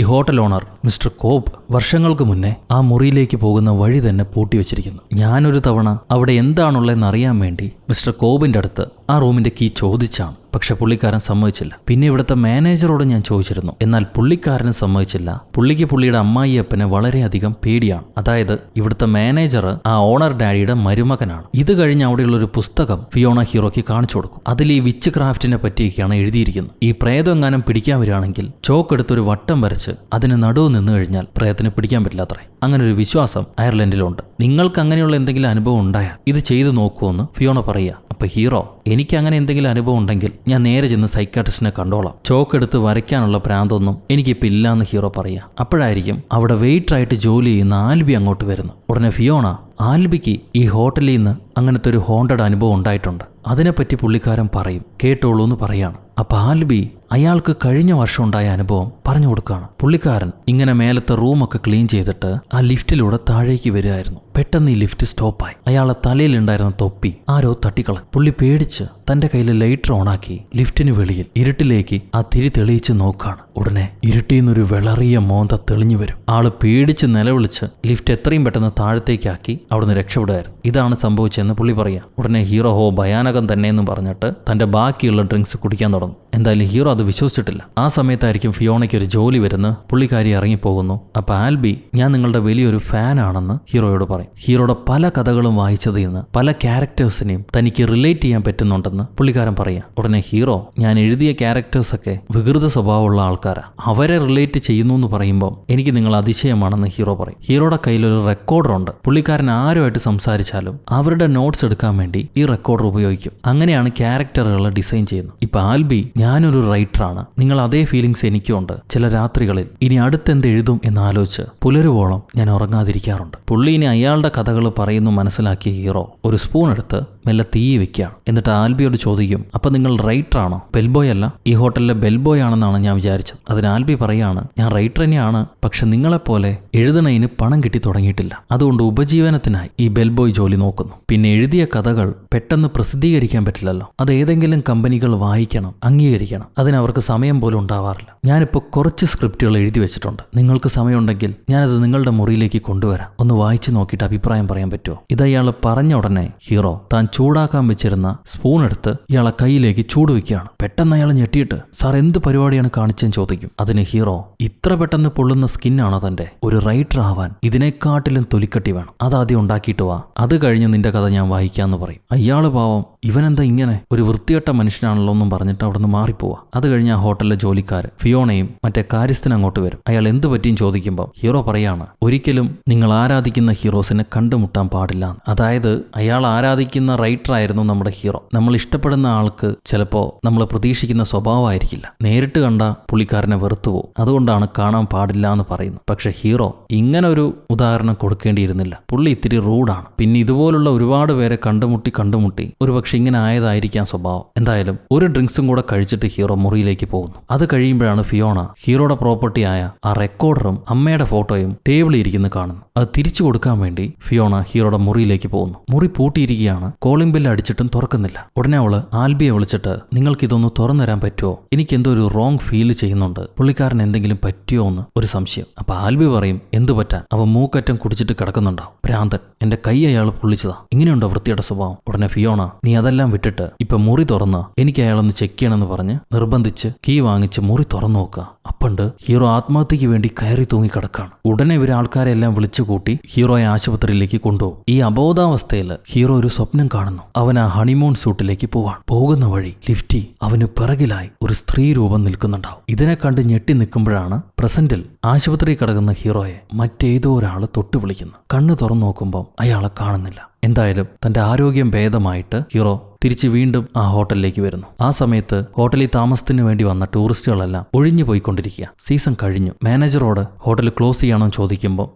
ഹോട്ടൽ ഓണർ മിസ്റ്റർ കോബ് വർഷങ്ങൾക്ക് മുന്നേ ആ മുറിയിലേക്ക് പോകുന്ന വഴി തന്നെ പൂട്ടിവെച്ചിരിക്കുന്നത്. ഞാനൊരു തവണ അവിടെ എന്താണുള്ളതെന്ന് അറിയാൻ വേണ്ടി മിസ്റ്റർ കോബിന്റെ അടുത്ത് ആ റൂമിന്റെ കീ ചോദിച്ചാണ്. പക്ഷെ പുള്ളിക്കാരൻ സമ്മതിച്ചില്ല. പിന്നെ ഇവിടുത്തെ മാനേജറോട് ഞാൻ ചോദിച്ചിരുന്നു. എന്നാൽ പുള്ളിക്കാരന് സമ്മതിച്ചില്ല. പുള്ളിക്ക് പുള്ളിയുടെ അമ്മായിയപ്പനെ വളരെയധികം പേടിയാണ്. അതായത് ഇവിടുത്തെ മാനേജർ ആ ഓണർ ഡാഡിയുടെ മരുമകനാണ്. ഇത് കഴിഞ്ഞ് അവിടെയുള്ള ഒരു പുസ്തകം ഫിയോണ ഹീറോയ്ക്ക് കാണിച്ചു കൊടുക്കും. അതിൽ ഈ വിച്ച് ക്രാഫ്റ്റിനെ പറ്റിയൊക്കെയാണ് എഴുതിയിരിക്കുന്നത്. ഈ പ്രേതം എങ്ങാനും പിടിക്കാൻ വരികയാണെങ്കിൽ ചോക്ക് എടുത്തൊരു വട്ടം വരച്ച് അതിന് നടുവ് നിന്ന് കഴിഞ്ഞാൽ പ്രേതത്തിന് പിടിക്കാൻ പറ്റില്ലാത്രേ. അങ്ങനെ ഒരു വിശ്വാസം അയർലൻഡിലുണ്ട്. നിങ്ങൾക്ക് അങ്ങനെയുള്ള എന്തെങ്കിലും അനുഭവം ഉണ്ടായാൽ ഇത് ചെയ്തു നോക്കുമെന്ന് ഫിയോണ പറയുക. അപ്പൊ ഹീറോ, എനിക്ക് അങ്ങനെ എന്തെങ്കിലും അനുഭവം ഉണ്ടെങ്കിൽ ഞാൻ നേരെ ചെന്ന് സൈക്കാട്രിസ്റ്റിനെ കണ്ടോളാം. ചോക്ക് എടുത്ത് വരയ്ക്കാനുള്ള പ്രാന്തൊന്നും എനിക്കിപ്പോൾ ഇല്ലാന്ന് ഹീറോ പറയുക. അപ്പോഴായിരിക്കും അവിടെ വെയിറ്ററായിട്ട് ജോലി ചെയ്യുന്ന ആൽബി അങ്ങോട്ട് വരുന്നു. ഉടനെ ഫിയോണ ആൽബിക്ക് ഈ ഹോട്ടലിൽ നിന്ന് അങ്ങനത്തെ ഒരു ഹോണ്ടഡ് അനുഭവം ഉണ്ടായിട്ടുണ്ട്, അതിനെപ്പറ്റി പുള്ളിക്കാരൻ പറയും, കേട്ടോളൂ എന്ന് പറയാണ്. അപ്പൊ ആൽബി അയാൾക്ക് കഴിഞ്ഞ വർഷം ഉണ്ടായ അനുഭവം പറഞ്ഞു കൊടുക്കുകയാണ്. പുള്ളിക്കാരൻ ഇങ്ങനെ മേലത്തെ റൂമൊക്കെ ക്ലീൻ ചെയ്തിട്ട് ആ ലിഫ്റ്റിലൂടെ താഴേക്ക് വരികയായിരുന്നു. പെട്ടെന്ന് ഈ ലിഫ്റ്റ് സ്റ്റോപ്പായി. അയാളെ തലയിലുണ്ടായിരുന്ന തൊപ്പി ആരോ തട്ടിക്കളഞ്ഞു. പുള്ളി പേടിച്ച് തന്റെ കയ്യിൽ ലൈറ്റർ ഓണാക്കി ലിഫ്റ്റിന് വെളിയിൽ ഇരുട്ടിലേക്ക് ആ തിരി തെളിയിച്ച് നോക്കാണ്. ഉടനെ ഇരുട്ടിന്നൊരു വിളറിയ മോന്ത തെളിഞ്ഞു വരും. ആള് പേടിച്ച് നിലവിളിച്ച് ലിഫ്റ്റ് എത്രയും പെട്ടെന്ന് താഴത്തേക്കാക്കി അവിടുന്ന് രക്ഷപ്പെടുമായിരുന്നു. ഇതാണ് സംഭവിച്ചതെന്ന് പുള്ളി പറയാം. ഉടനെ ഹീറോ ഹോ ഭയാനകം തന്നെയെന്ന് പറഞ്ഞിട്ട് തന്റെ ബാക്കിയുള്ള ഡ്രിങ്ക്സ് കുടിക്കാൻ തുടങ്ങും. എന്തായാലും ഹീറോ അത് വിശ്വസിച്ചിട്ടില്ല. ആ സമയത്തായിരിക്കും ഫിയോണയ്ക്ക് ഒരു ജോലി വരുന്ന. പുള്ളിക്കാരി ഇറങ്ങിപ്പോകുന്നു. അപ്പൊ ആൽബി, ഞാൻ നിങ്ങളുടെ വലിയൊരു ഫാനാണെന്ന് ഹീറോയോട് പറയും. ഹീറോയുടെ പല കഥകളും വായിച്ചതിൽ നിന്ന് പല ക്യാരക്ടേഴ്സിനെയും തനിക്ക് റിലേറ്റ് ചെയ്യാൻ പറ്റുന്നുണ്ടെന്ന് പുള്ളിക്കാരൻ പറയാം. ഉടനെ ഹീറോ, ഞാൻ എഴുതിയ ക്യാരക്ടേഴ്സൊക്കെ വികൃത സ്വഭാവമുള്ള ആൾക്കാരാ, അവരെ റിലേറ്റ് ചെയ്യുന്നു എന്ന് പറയുമ്പോൾ എനിക്ക് നിങ്ങൾ അതിശയമാണെന്ന് ഹീറോ പറയും. ഹീറോയുടെ കയ്യിലൊരു റെക്കോർഡറുണ്ട്. പുള്ളിക്കാരൻ ആരുമായിട്ട് സംസാരിച്ചാലും അവരുടെ നോട്ട്സ് എടുക്കാൻ വേണ്ടി ഈ റെക്കോർഡർ ഉപയോഗിക്കും. അങ്ങനെയാണ് ക്യാരക്ടറുകളെ ഡിസൈൻ ചെയ്യുന്നത്. ഇപ്പൊ ആൽബി, ഞാനൊരു റൈറ്ററാണ്, നിങ്ങൾ അതേ ഫീലിങ്സ് എനിക്കുണ്ട്. ചില രാത്രികളിൽ ഇനി അടുത്തെന്ത് എഴുതും എന്നാലോചിച്ച് പുലരുവോളം ഞാൻ ഉറങ്ങാതിരിക്കാറുണ്ട്. പുള്ളി ഇനി അയാളുടെ കഥകൾ പറയുന്നു മനസ്സിലാക്കിയ ഹീറോ ഒരു സ്പൂൺ എടുത്ത് മെല്ലെ തീ വെക്കുകയാണ്. എന്നിട്ട് ആൽബിയോട് ചോദിക്കും, അപ്പൊ നിങ്ങൾ റൈറ്റർ ആണോ? ബെൽബോയ് അല്ല, ഈ ഹോട്ടലിലെ ബെൽബോയ് ആണെന്നാണ് ഞാൻ വിചാരിച്ചത്. അതിന് ആൽബി പറയാണ്, ഞാൻ റൈറ്റർ തന്നെയാണ്, പക്ഷെ നിങ്ങളെപ്പോലെ എഴുതണതിന് പണം കിട്ടി തുടങ്ങിയിട്ടില്ല. അതുകൊണ്ട് ഉപജീവനത്തിനായി ഈ ബെൽബോയ് ജോലി നോക്കുന്നു. പിന്നെ എഴുതിയ കഥകൾ പെട്ടെന്ന് പ്രസിദ്ധീകരിക്കാൻ പറ്റില്ലല്ലോ, അത് ഏതെങ്കിലും കമ്പനികൾ വായിക്കണം, അംഗീകരിക്കണം. അതിനവർക്ക് സമയം പോലും ഉണ്ടാവാറില്ല. ഞാനിപ്പോൾ കുറച്ച് സ്ക്രിപ്റ്റുകൾ എഴുതി വെച്ചിട്ടുണ്ട്. നിങ്ങൾക്ക് സമയമുണ്ടെങ്കിൽ ഞാനത് നിങ്ങളുടെ മുറിയിലേക്ക് കൊണ്ടുവരാം, ഒന്ന് വായിച്ചു നോക്കിയിട്ട് അഭിപ്രായം പറയാൻ പറ്റുമോ? ഇതയാൾ പറഞ്ഞ ഉടനെ ഹീറോ താൻ ചൂടാക്കാൻ വെച്ചിരുന്ന സ്പൂൺ എടുത്ത് ഇയാളെ കയ്യിലേക്ക് ചൂട് വെക്കുകയാണ്. പെട്ടെന്ന് അയാൾ ഞെട്ടിയിട്ട്, സാർ എന്ത് പരിപാടിയാണ് കാണിച്ചെന്ന് ചോദിക്കും. അതിന് ഹീറോ, ഇത്ര പെട്ടെന്ന് പൊള്ളുന്ന സ്കിന്നാണോ തന്റെ? ഒരു റൈറ്റർ ആവാൻ ഇതിനെക്കാട്ടിലും തൊലിക്കട്ടി വേണം, അതാദ്യം ഉണ്ടാക്കിയിട്ട് വാ, അത് കഴിഞ്ഞ് നിന്റെ കഥ ഞാൻ വായിക്കാന്ന് പറയും. അയാള് പാവം, ഇവനെന്താ ഇങ്ങനെ ഒരു വൃത്തികെട്ട മനുഷ്യനാണല്ലോ എന്നും പറഞ്ഞിട്ട് അവിടെ നിന്ന് മാറിപ്പോവാ. അത് കഴിഞ്ഞ് ആ ഹോട്ടലിലെ ജോലിക്കാര് ഫിയോണയും മറ്റേ കാര്യസ്ഥനും അങ്ങോട്ട് വരും. അയാൾ എന്ത് പറ്റിയും ചോദിക്കുമ്പോൾ ഹീറോ പറയാണ്, ഒരിക്കലും നിങ്ങൾ ആരാധിക്കുന്ന ഹീറോസിനെ കണ്ടുമുട്ടാൻ പാടില്ല. അതായത് അയാൾ ആരാധിക്കുന്ന റൈറ്റർ ആയിരുന്നു നമ്മുടെ ഹീറോ. നമ്മൾ ഇഷ്ടപ്പെടുന്ന ആൾക്ക് ചിലപ്പോൾ നമ്മൾ പ്രതീക്ഷിക്കുന്ന സ്വഭാവമായിരിക്കില്ല. നേരിട്ട് കണ്ട പുള്ളിക്കാരനെ വെറുത്തു പോകും. അതുകൊണ്ടാണ് കാണാൻ പാടില്ല എന്ന് പറയുന്നത്. പക്ഷെ ഹീറോ ഇങ്ങനെ ഒരു ഉദാഹരണം കൊടുക്കേണ്ടിയിരുന്നില്ല. പുള്ളി ഇത്തിരി റൂഡാണ്. പിന്നെ ഇതുപോലുള്ള ഒരുപാട് പേരെ കണ്ടുമുട്ടി ഒരുപക്ഷെ ഇങ്ങനെ ആയതായിരിക്കാം സ്വഭാവം. എന്തായാലും ഒരു ഡ്രിങ്ക്സും കൂടെ കഴിച്ചിട്ട് ഹീറോ മുറിയിലേക്ക് പോകുന്നു. അത് കഴിയുമ്പോഴാണ് ഫിയോണ ഹീറോയുടെ പ്രോപ്പർട്ടിയായ ആ റെക്കോർഡറും അമ്മയുടെ ഫോട്ടോയും ടേബിളിൽ ഇരിക്കുന്ന കാണുന്നു. അത് തിരിച്ചു കൊടുക്കാൻ വേണ്ടി ഫിയോണ ഹീറോയുടെ മുറിയിലേക്ക് പോകുന്നു. മുറി പൂട്ടിയിരിക്കുകയാണ്. Calling bell അടിച്ചിട്ടും തുറക്കുന്നില്ല. ഉടനെ അവള് ആൽബിയെ വിളിച്ചിട്ട്, നിങ്ങൾക്ക് ഇതൊന്ന് തുറന്നു തരാൻ പറ്റുമോ? എനിക്ക് എന്തോ ഒരു റോങ് ഫീൽ ചെയ്യുന്നുണ്ട്, പുള്ളിക്കാരൻ എന്തെങ്കിലും പറ്റിയോ എന്ന് ഒരു സംശയം. അപ്പൊ ആൽബി പറയും, എന്തു പറ്റാൻ, അവൻ മൂക്കറ്റം കുടിച്ചിട്ട് കിടക്കുന്നുണ്ടാവും, ഭ്രാന്തൻ, എന്റെ കൈ അയാൾ പൊള്ളിച്ചതാ, ഇങ്ങനെയുണ്ടോ വൃത്തിയുടെ സ്വഭാവം? ഉടനെ ഫിയോണ, നീ അതെല്ലാം വിട്ടിട്ട് ഇപ്പൊ മുറി തുറന്ന് എനിക്ക് അയാളൊന്ന് ചെക്ക് ചെയ്യണമെന്ന് പറഞ്ഞ് നിർബന്ധിച്ച് കീ വാങ്ങിച്ച് മുറി തുറന്നു നോക്കുക. അപ്പണ്ട് ഹീറോ ആത്മഹത്യക്ക് വേണ്ടി കയറി തൂങ്ങി കിടക്കാണ്. ഉടനെ ഇവർ ആൾക്കാരെ എല്ലാം വിളിച്ചു കൂട്ടി ഹീറോയെ ആശുപത്രിയിലേക്ക് കൊണ്ടുപോകും. ഈ അബോധാവസ്ഥയിൽ ഹീറോ ഒരു സ്വപ്നം കാണുന്നു. അവൻ ആ ഹണിമൂൺ സൂട്ടിലേക്ക് പോവാൻ പോകുന്ന വഴി ലിഫ്റ്റി അവന് പിറകിലായി ഒരു സ്ത്രീ രൂപം നിൽക്കുന്നുണ്ടാവും. ഇതിനെ കണ്ട് ഞെട്ടി നിൽക്കുമ്പോഴാണ് പ്രസന്റിൽ ആശുപത്രി കിടക്കുന്ന ഹീറോയെ മറ്റേതോ ഒരാള് തൊട്ടു വിളിക്കുന്നു. കണ്ണു തുറന്നു നോക്കുമ്പോൾ അയാളെ കാണുന്നില്ല. എന്തായാലും തന്റെ ആരോഗ്യം ഭേദമായിട്ട് ഹീറോ തിരിച്ച് വീണ്ടും ആ ഹോട്ടലിലേക്ക് വരുന്നു. ആ സമയത്ത് ഹോട്ടലിൽ താമസത്തിന് വേണ്ടി വന്ന ടൂറിസ്റ്റുകളെല്ലാം ഒഴിഞ്ഞു പോയിക്കൊണ്ടിരിക്കുക. സീസൺ കഴിഞ്ഞു. മാനേജറോട് ഹോട്ടൽ ക്ലോസ് ചെയ്യണമെന്ന് ചോദിക്കുമ്പോൾ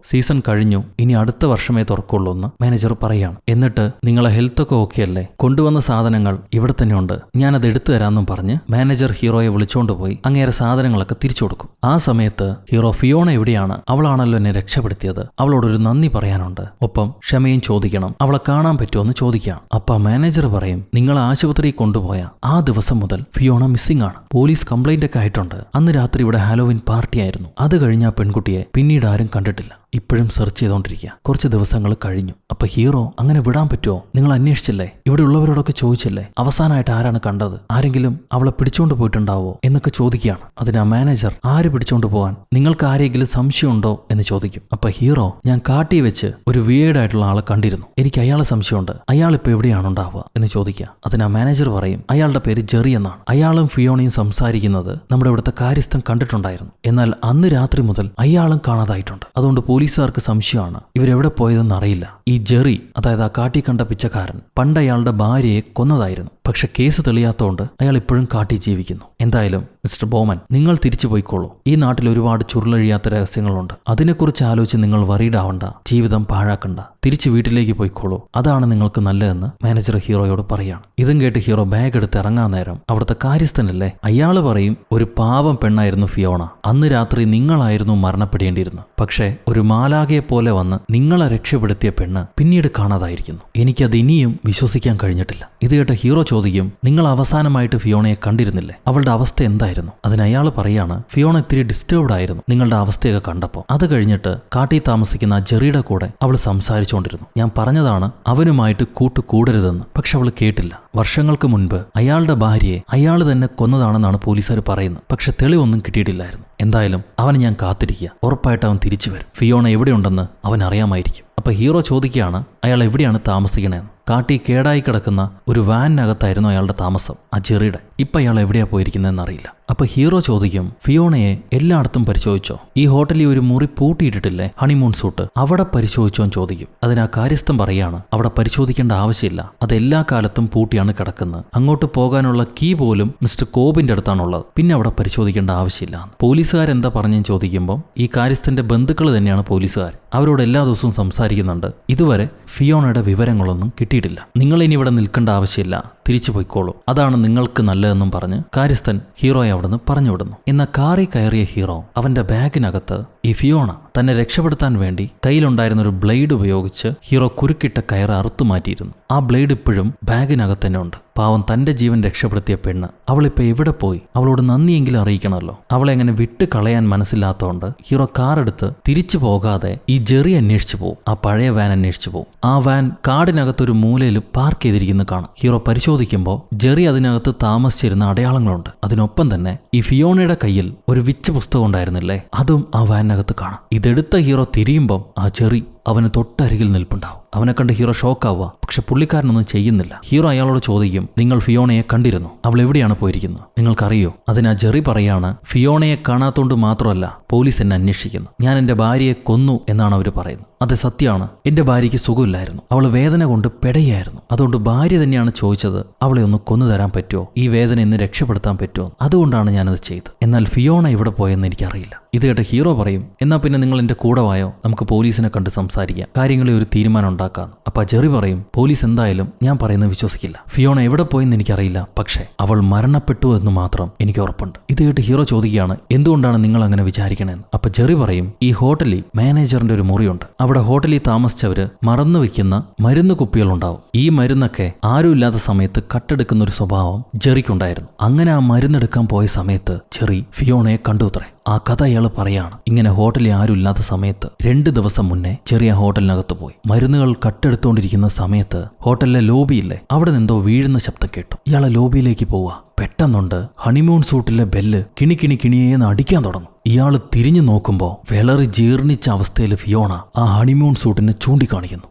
സീസൺ കഴിഞ്ഞു, ഇനി അടുത്ത വർഷമേ തുറക്കുള്ളൂ എന്ന് മാനേജർ പറയാണ്. എന്നിട്ട് നിങ്ങളെ ഹെൽത്തൊക്കെ ഓക്കെ അല്ലേ, കൊണ്ടുവന്ന സാധനങ്ങൾ ഇവിടെ തന്നെ ഉണ്ട്, ഞാനത് എടുത്തു തരാമെന്നും പറഞ്ഞ് മാനേജർ ഹീറോയെ വിളിച്ചോണ്ട് പോയി അങ്ങേരെ സാധനങ്ങളൊക്കെ തിരിച്ചു കൊടുക്കും. ആ സമയത്ത് ഹീറോ ഫിയോണ എവിടെയാണ്, അവളാണല്ലോ എന്നെ രക്ഷപ്പെടുത്തിയത്, അവളോടൊരു നന്ദി പറയാനുണ്ട്, ഒപ്പം ക്ഷമയും ചോദിക്കണം, അവളെ കാണാൻ പറ്റുമോ എന്ന് ചോദിക്കാം. അപ്പ മാനേജർ പറയും, നിങ്ങൾ ആശുപത്രിയിൽ കൊണ്ടുപോയ ആ ദിവസം മുതൽ ഫിയോണ മിസ്സിംഗ് ആണ്, പോലീസ് കംപ്ലൈന്റ് ഒക്കെ ആയിട്ടുണ്ട്, അന്ന് രാത്രി ഇവിടെ ഹാലോവിൻ പാർട്ടി ആയിരുന്നു, അത് കഴിഞ്ഞ ആ പെൺകുട്ടിയെ പിന്നീട് ആരും കണ്ടിട്ടില്ല, ഇപ്പോഴും സെർച്ച് ചെയ്തോണ്ടിരിക്കുക. കുറച്ച് ദിവസങ്ങൾ കഴിഞ്ഞു. അപ്പൊ ഹീറോ അങ്ങനെ വിടാൻ പറ്റുമോ, നിങ്ങൾ അന്വേഷിച്ചില്ലേ, ഇവിടെ ഉള്ളവരോടൊക്കെ ചോദിച്ചില്ലേ, അവസാനമായിട്ട് ആരാണ് കണ്ടത്, ആരെങ്കിലും അവളെ പിടിച്ചോണ്ട് പോയിട്ടുണ്ടാവോ എന്നൊക്കെ ചോദിക്കുകയാണ്. അതിന് ആ മാനേജർ, ആര് പിടിച്ചോണ്ട് പോകാൻ, നിങ്ങൾക്ക് ആരെങ്കിലും സംശയമുണ്ടോ എന്ന് ചോദിക്കും. അപ്പൊ ഹീറോ, ഞാൻ കാട്ടി വെച്ച് ഒരു വീടായിട്ടുള്ള ആളെ കണ്ടിരുന്നു, എനിക്ക് അയാളെ സംശയമുണ്ട്, അയാൾ ഇപ്പൊ എവിടെയാണ് ഉണ്ടാവുക എന്ന് ചോദിക്കുക. അതിന് ആ മാനേജർ പറയും, അയാളുടെ പേര് ജെറി എന്നാണ്, അയാളും ഫിയോണയും സംസാരിക്കുന്നത് നമ്മുടെ ഇവിടുത്തെ കാര്യസ്ഥൻ കണ്ടിട്ടുണ്ടായിരുന്നു, എന്നാൽ അന്ന് രാത്രി മുതൽ അയാളും കാണാതായിട്ടുണ്ട്, അതുകൊണ്ട് പോലീസുകാർക്ക് സംശയമാണ് ഇവരെവിടെ പോയതെന്ന് അറിയില്ല. ഈ ജെറി, അതായത് ആ കാട്ടി കണ്ട പിച്ചക്കാരൻ, പണ്ട് അയാളുടെ ഭാര്യയെ കൊന്നതായിരുന്നു, പക്ഷെ കേസ് തെളിയാത്തോണ്ട് അയാൾ ഇപ്പോഴും കാട്ടി ജീവിക്കുന്നു. എന്തായാലും മിസ്റ്റർ ബോമൻ, നിങ്ങൾ തിരിച്ചു പോയിക്കോളൂ, ഈ നാട്ടിൽ ഒരുപാട് ചുരുളഴിയാത്ത രഹസ്യങ്ങളുണ്ട്, അതിനെക്കുറിച്ച് ആലോചിച്ച് നിങ്ങൾ വറീഡ് ആവണ്ട, ജീവിതം പാഴാക്കണ്ട, തിരിച്ച് വീട്ടിലേക്ക് പോയിക്കോളൂ, അതാണ് നിങ്ങൾക്ക് നല്ലതെന്ന് മാനേജർ ഹീറോയോട് പറയാണ്. ഇതും കേട്ട് ഹീറോ ബാഗ് എടുത്ത് ഇറങ്ങാൻ നേരം അവിടുത്തെ കാര്യസ്ഥനല്ലേ അയാൾ പറയും, ഒരു പാവം പെണ്ണായിരുന്നു ഫിയോണ, അന്ന് രാത്രി നിങ്ങളായിരുന്നു മരണപ്പെടേണ്ടിയിരുന്നത്, പക്ഷേ ഒരു മാലാഖയെ പോലെ വന്ന് നിങ്ങളെ രക്ഷപ്പെടുത്തിയ പെണ്ണ് പിന്നീട് കാണാതായിരിക്കുന്നു, എനിക്കത് ഇനിയും വിശ്വസിക്കാൻ കഴിഞ്ഞിട്ടില്ല. ഇത് കേട്ട ഹീറോ ചോദിക്കും, നിങ്ങൾ അവസാനമായിട്ട് ഫിയോണയെ കണ്ടിരുന്നില്ലേ, അവളുടെ അവസ്ഥ എന്തായിരുന്നു? അതിന് അയാൾ പറയാണ്, ഫിയോണ ഇത്തിരി ഡിസ്റ്റർബ്ഡ് ആയിരുന്നു നിങ്ങളുടെ അവസ്ഥയൊക്കെ കണ്ടപ്പോൾ, അത് കഴിഞ്ഞിട്ട് കാട്ടിൽ താമസിക്കുന്ന ആ ജെറിയുടെ കൂടെ അവൾ സംസാരിച്ചുകൊണ്ടിരുന്നു, ഞാൻ പറഞ്ഞതാണ് അവനുമായിട്ട് കൂട്ടുകൂടരുതെന്ന്, പക്ഷെ അവൾ കേട്ടില്ല. വർഷങ്ങൾക്ക് മുൻപ് അയാളുടെ ഭാര്യയെ അയാൾ തന്നെ കൊന്നതാണെന്നാണ് പോലീസുകാർ പറയുന്നത്, പക്ഷെ തെളിവൊന്നും കിട്ടിയിട്ടില്ലായിരുന്നു. എന്തായാലും അവനെ ഞാൻ കാത്തിരിക്കുക, ഉറപ്പായിട്ട് അവൻ തിരിച്ചു വരും, ഫിയോണ എവിടെയുണ്ടെന്ന് അവൻ അറിയാമായിരിക്കും. അപ്പൊ ഹീറോ ചോദിക്കുകയാണ്, അയാൾ എവിടെയാണ് താമസിക്കണേന്ന്. കാട്ടി കേടായി കിടക്കുന്ന ഒരു വാനിനകത്തായിരുന്നു അയാളുടെ താമസം, ആ ജെറിയുടെ. ഇപ്പം അയാൾ എവിടെയാ പോയിരിക്കുന്നതെന്ന് അറിയില്ല. അപ്പൊ ഹീറോ ചോദിക്കും, ഫിയോണയെ എല്ലായിടത്തും പരിശോധിച്ചോ, ഈ ഹോട്ടലിൽ ഒരു മുറി പൂട്ടിയിട്ടിട്ടില്ലേ ഹണിമൂൺ സൂട്ട്, അവിടെ പരിശോധിച്ചോ എന്ന് ചോദിക്കും. അതിന് ആ കാര്യസ്ഥൻ പറയാണ്, അവിടെ പരിശോധിക്കേണ്ട ആവശ്യമില്ല, അത് എല്ലാ കാലത്തും പൂട്ടിയാണ് കിടക്കുന്നത്, അങ്ങോട്ട് പോകാനുള്ള കീ പോലും മിസ്റ്റർ കോബിന്റെ അടുത്താണുള്ളത്, പിന്നെ അവിടെ പരിശോധിക്കേണ്ട ആവശ്യമില്ല. പോലീസുകാരെന്താ പറഞ്ഞെന്ന് ചോദിക്കുമ്പോൾ ഈ കാര്യസ്ഥന്റെ ബന്ധുക്കൾ തന്നെയാണ് പോലീസുകാർ, അവരോട് എല്ലാ ദിവസവും സംസാരിക്കുന്നുണ്ട്, ഇതുവരെ ഫിയോണയുടെ വിവരങ്ങളൊന്നും കിട്ടിയിട്ടില്ല, നിങ്ങൾ ഇനി ഇവിടെ നിൽക്കേണ്ട ആവശ്യമില്ല, തിരിച്ചു പോയിക്കോളൂ, അതാണ് നിങ്ങൾക്ക് നല്ലതെന്നും പറഞ്ഞ് കാര്യസ്ഥൻ ഹീറോയെ അവിടുന്ന് പറഞ്ഞുവിടുന്നു. എന്നാൽ കാറിൽ കയറിയ ഹീറോ അവന്റെ ബാഗിനകത്ത് ഈ ഫിയോണ തന്നെ രക്ഷപ്പെടുത്താൻ വേണ്ടി കയ്യിലുണ്ടായിരുന്ന ഒരു ബ്ലേഡ് ഉപയോഗിച്ച് ഹീറോ കുരുക്കിട്ട കയറ് അറുത്തു മാറ്റിയിരുന്നു. ആ ബ്ലേഡ് ഇപ്പോഴും ബാഗിനകത്ത് തന്നെ ഉണ്ട്. പാവം തന്റെ ജീവൻ രക്ഷപ്പെടുത്തിയ പെണ്ണ്, അവളിപ്പോ എവിടെ പോയി, അവളോട് നന്ദിയെങ്കിലും അറിയിക്കണമല്ലോ. അവളെ എങ്ങനെ വിട്ട് കളയാൻ മനസ്സില്ലാത്തതുകൊണ്ട് ഹീറോ കാറെടുത്ത് തിരിച്ചു പോകാതെ ഈ ജെറി അന്വേഷിച്ചു പോകും, ആ പഴയ വാൻ അന്വേഷിച്ചു പോകും. ആ വാൻ കാടിനകത്തൊരു മൂലയിൽ പാർക്ക് ചെയ്തിരിക്കുന്ന കാണാം. ഹീറോ പരിശോധിക്കുമ്പോൾ ജെറി അതിനകത്ത് താമസിച്ചിരുന്ന അടയാളങ്ങളുണ്ട്. അതിനൊപ്പം തന്നെ ഈ ഫിയോണയുടെ കയ്യിൽ ഒരു വിച്ച് പുസ്തകം ഉണ്ടായിരുന്നില്ലേ, അതും ആ വാനിനകത്ത് കാണാം. ഇതെടുത്ത ഹീറോ തിരിയുമ്പം ആ ജെറി അവന് തൊട്ടരികിൽ നിൽപ്പുണ്ടാവും. അവനെ കണ്ട് ഹീറോ ഷോക്കാവുക, പക്ഷെ പുള്ളിക്കാരനൊന്നും ചെയ്യുന്നില്ല. ഹീറോ അയാളോട് ചോദിക്കും, നിങ്ങൾ ഫിയോണയെ കണ്ടിരുന്നു, അവൾ എവിടെയാണ് പോയിരിക്കുന്നത്, നിങ്ങൾക്കറിയോ? അതിന് ആ ജെറി പറയാണ്, ഫിയോണയെ കാണാത്തോണ്ട് മാത്രമല്ല പോലീസ് എന്നെ അന്വേഷിക്കുന്നു, ഞാൻ എൻ്റെ ഭാര്യയെ കൊന്നു എന്നാണ് അവർ പറയുന്നത്. അത് സത്യമാണ്, എൻ്റെ ഭാര്യയ്ക്ക് സുഖമില്ലായിരുന്നു, അവൾ വേദന കൊണ്ട് പെടയായിരുന്നു, അതുകൊണ്ട് ഭാര്യ തന്നെയാണ് ചോദിച്ചത്, അവളെ ഒന്ന് കൊന്നു തരാൻ പറ്റുമോ, ഈ വേദന ഇന്ന് രക്ഷപ്പെടുത്താൻ പറ്റുമോ, അതുകൊണ്ടാണ് ഞാനത് ചെയ്തത്. എന്നാൽ ഫിയോണ എവിടെ പോയെന്ന് എനിക്കറിയില്ല. ഇത് കേട്ട് ഹീറോ പറയും, എന്നാ പിന്നെ നിങ്ങൾ എൻ്റെ കൂടെ വായോ, നമുക്ക് പോലീസിനെ കണ്ട് സംസാരിക്കാം, കാര്യങ്ങളിൽ ഒരു തീരുമാനം ഉണ്ടാക്കാം. അപ്പൊ ജെറി പറയും, പോലീസ് എന്തായാലും ഞാൻ പറയുന്നത് വിശ്വസിക്കില്ല, ഫിയോണ എവിടെ പോയെന്ന് എനിക്കറിയില്ല, പക്ഷേ അവൾ മരണപ്പെട്ടു എന്ന് മാത്രം എനിക്ക് ഉറപ്പുണ്ട്. ഇത് കേട്ട് ഹീറോ ചോദിക്കുകയാണ്, എന്തുകൊണ്ടാണ് നിങ്ങൾ അങ്ങനെ വിചാരിക്കണേന്ന്. അപ്പൊ ജെറി പറയും, ഈ ഹോട്ടലിൽ മാനേജറിന്റെ ഒരു മുറിയുണ്ട്, അവിടെ ഹോട്ടലിൽ താമസിച്ചവര് മറന്നു വെക്കുന്ന മരുന്ന് കുപ്പികളുണ്ടാവും. ഈ മരുന്നൊക്കെ ആരുമില്ലാത്ത സമയത്ത് കട്ടെടുക്കുന്ന ഒരു സ്വഭാവം ജെറിക്കുണ്ടായിരുന്നു. അങ്ങനെ ആ മരുന്നെടുക്കാൻ പോയ സമയത്ത് ജെറി ഫിയോണയെ കണ്ടുത്രേ. ആ കഥ അയാൾ പറയാണ്, ഇങ്ങനെ ഹോട്ടലിൽ ആരുമില്ലാത്ത സമയത്ത് 2 ദിവസം മുന്നേ ചെറിയ ഹോട്ടലിനകത്ത് പോയി മരുന്നുകൾ കട്ടെടുത്തോണ്ടിരിക്കുന്ന സമയത്ത് ഹോട്ടലിലെ ലോബിയില്ലേ, അവിടെ നിന്നെന്തോ വീഴുന്ന ശബ്ദം കേട്ടു. ഇയാളെ ലോബിയിലേക്ക് പോവുക. പെട്ടെന്നുണ്ട് ഹണിമൂൺ സൂട്ടിലെ ബെല്ല് കിണി കിണി കിണിയേന്ന് അടിക്കാൻ തുടങ്ങും. ഇയാൾ തിരിഞ്ഞു നോക്കുമ്പോൾ വിളറി ജീർണിച്ച അവസ്ഥയിൽ ഫിയോണ ആ ഹണിമൂൺ സൂട്ടിനെ ചൂണ്ടിക്കാണിക്കുന്നു.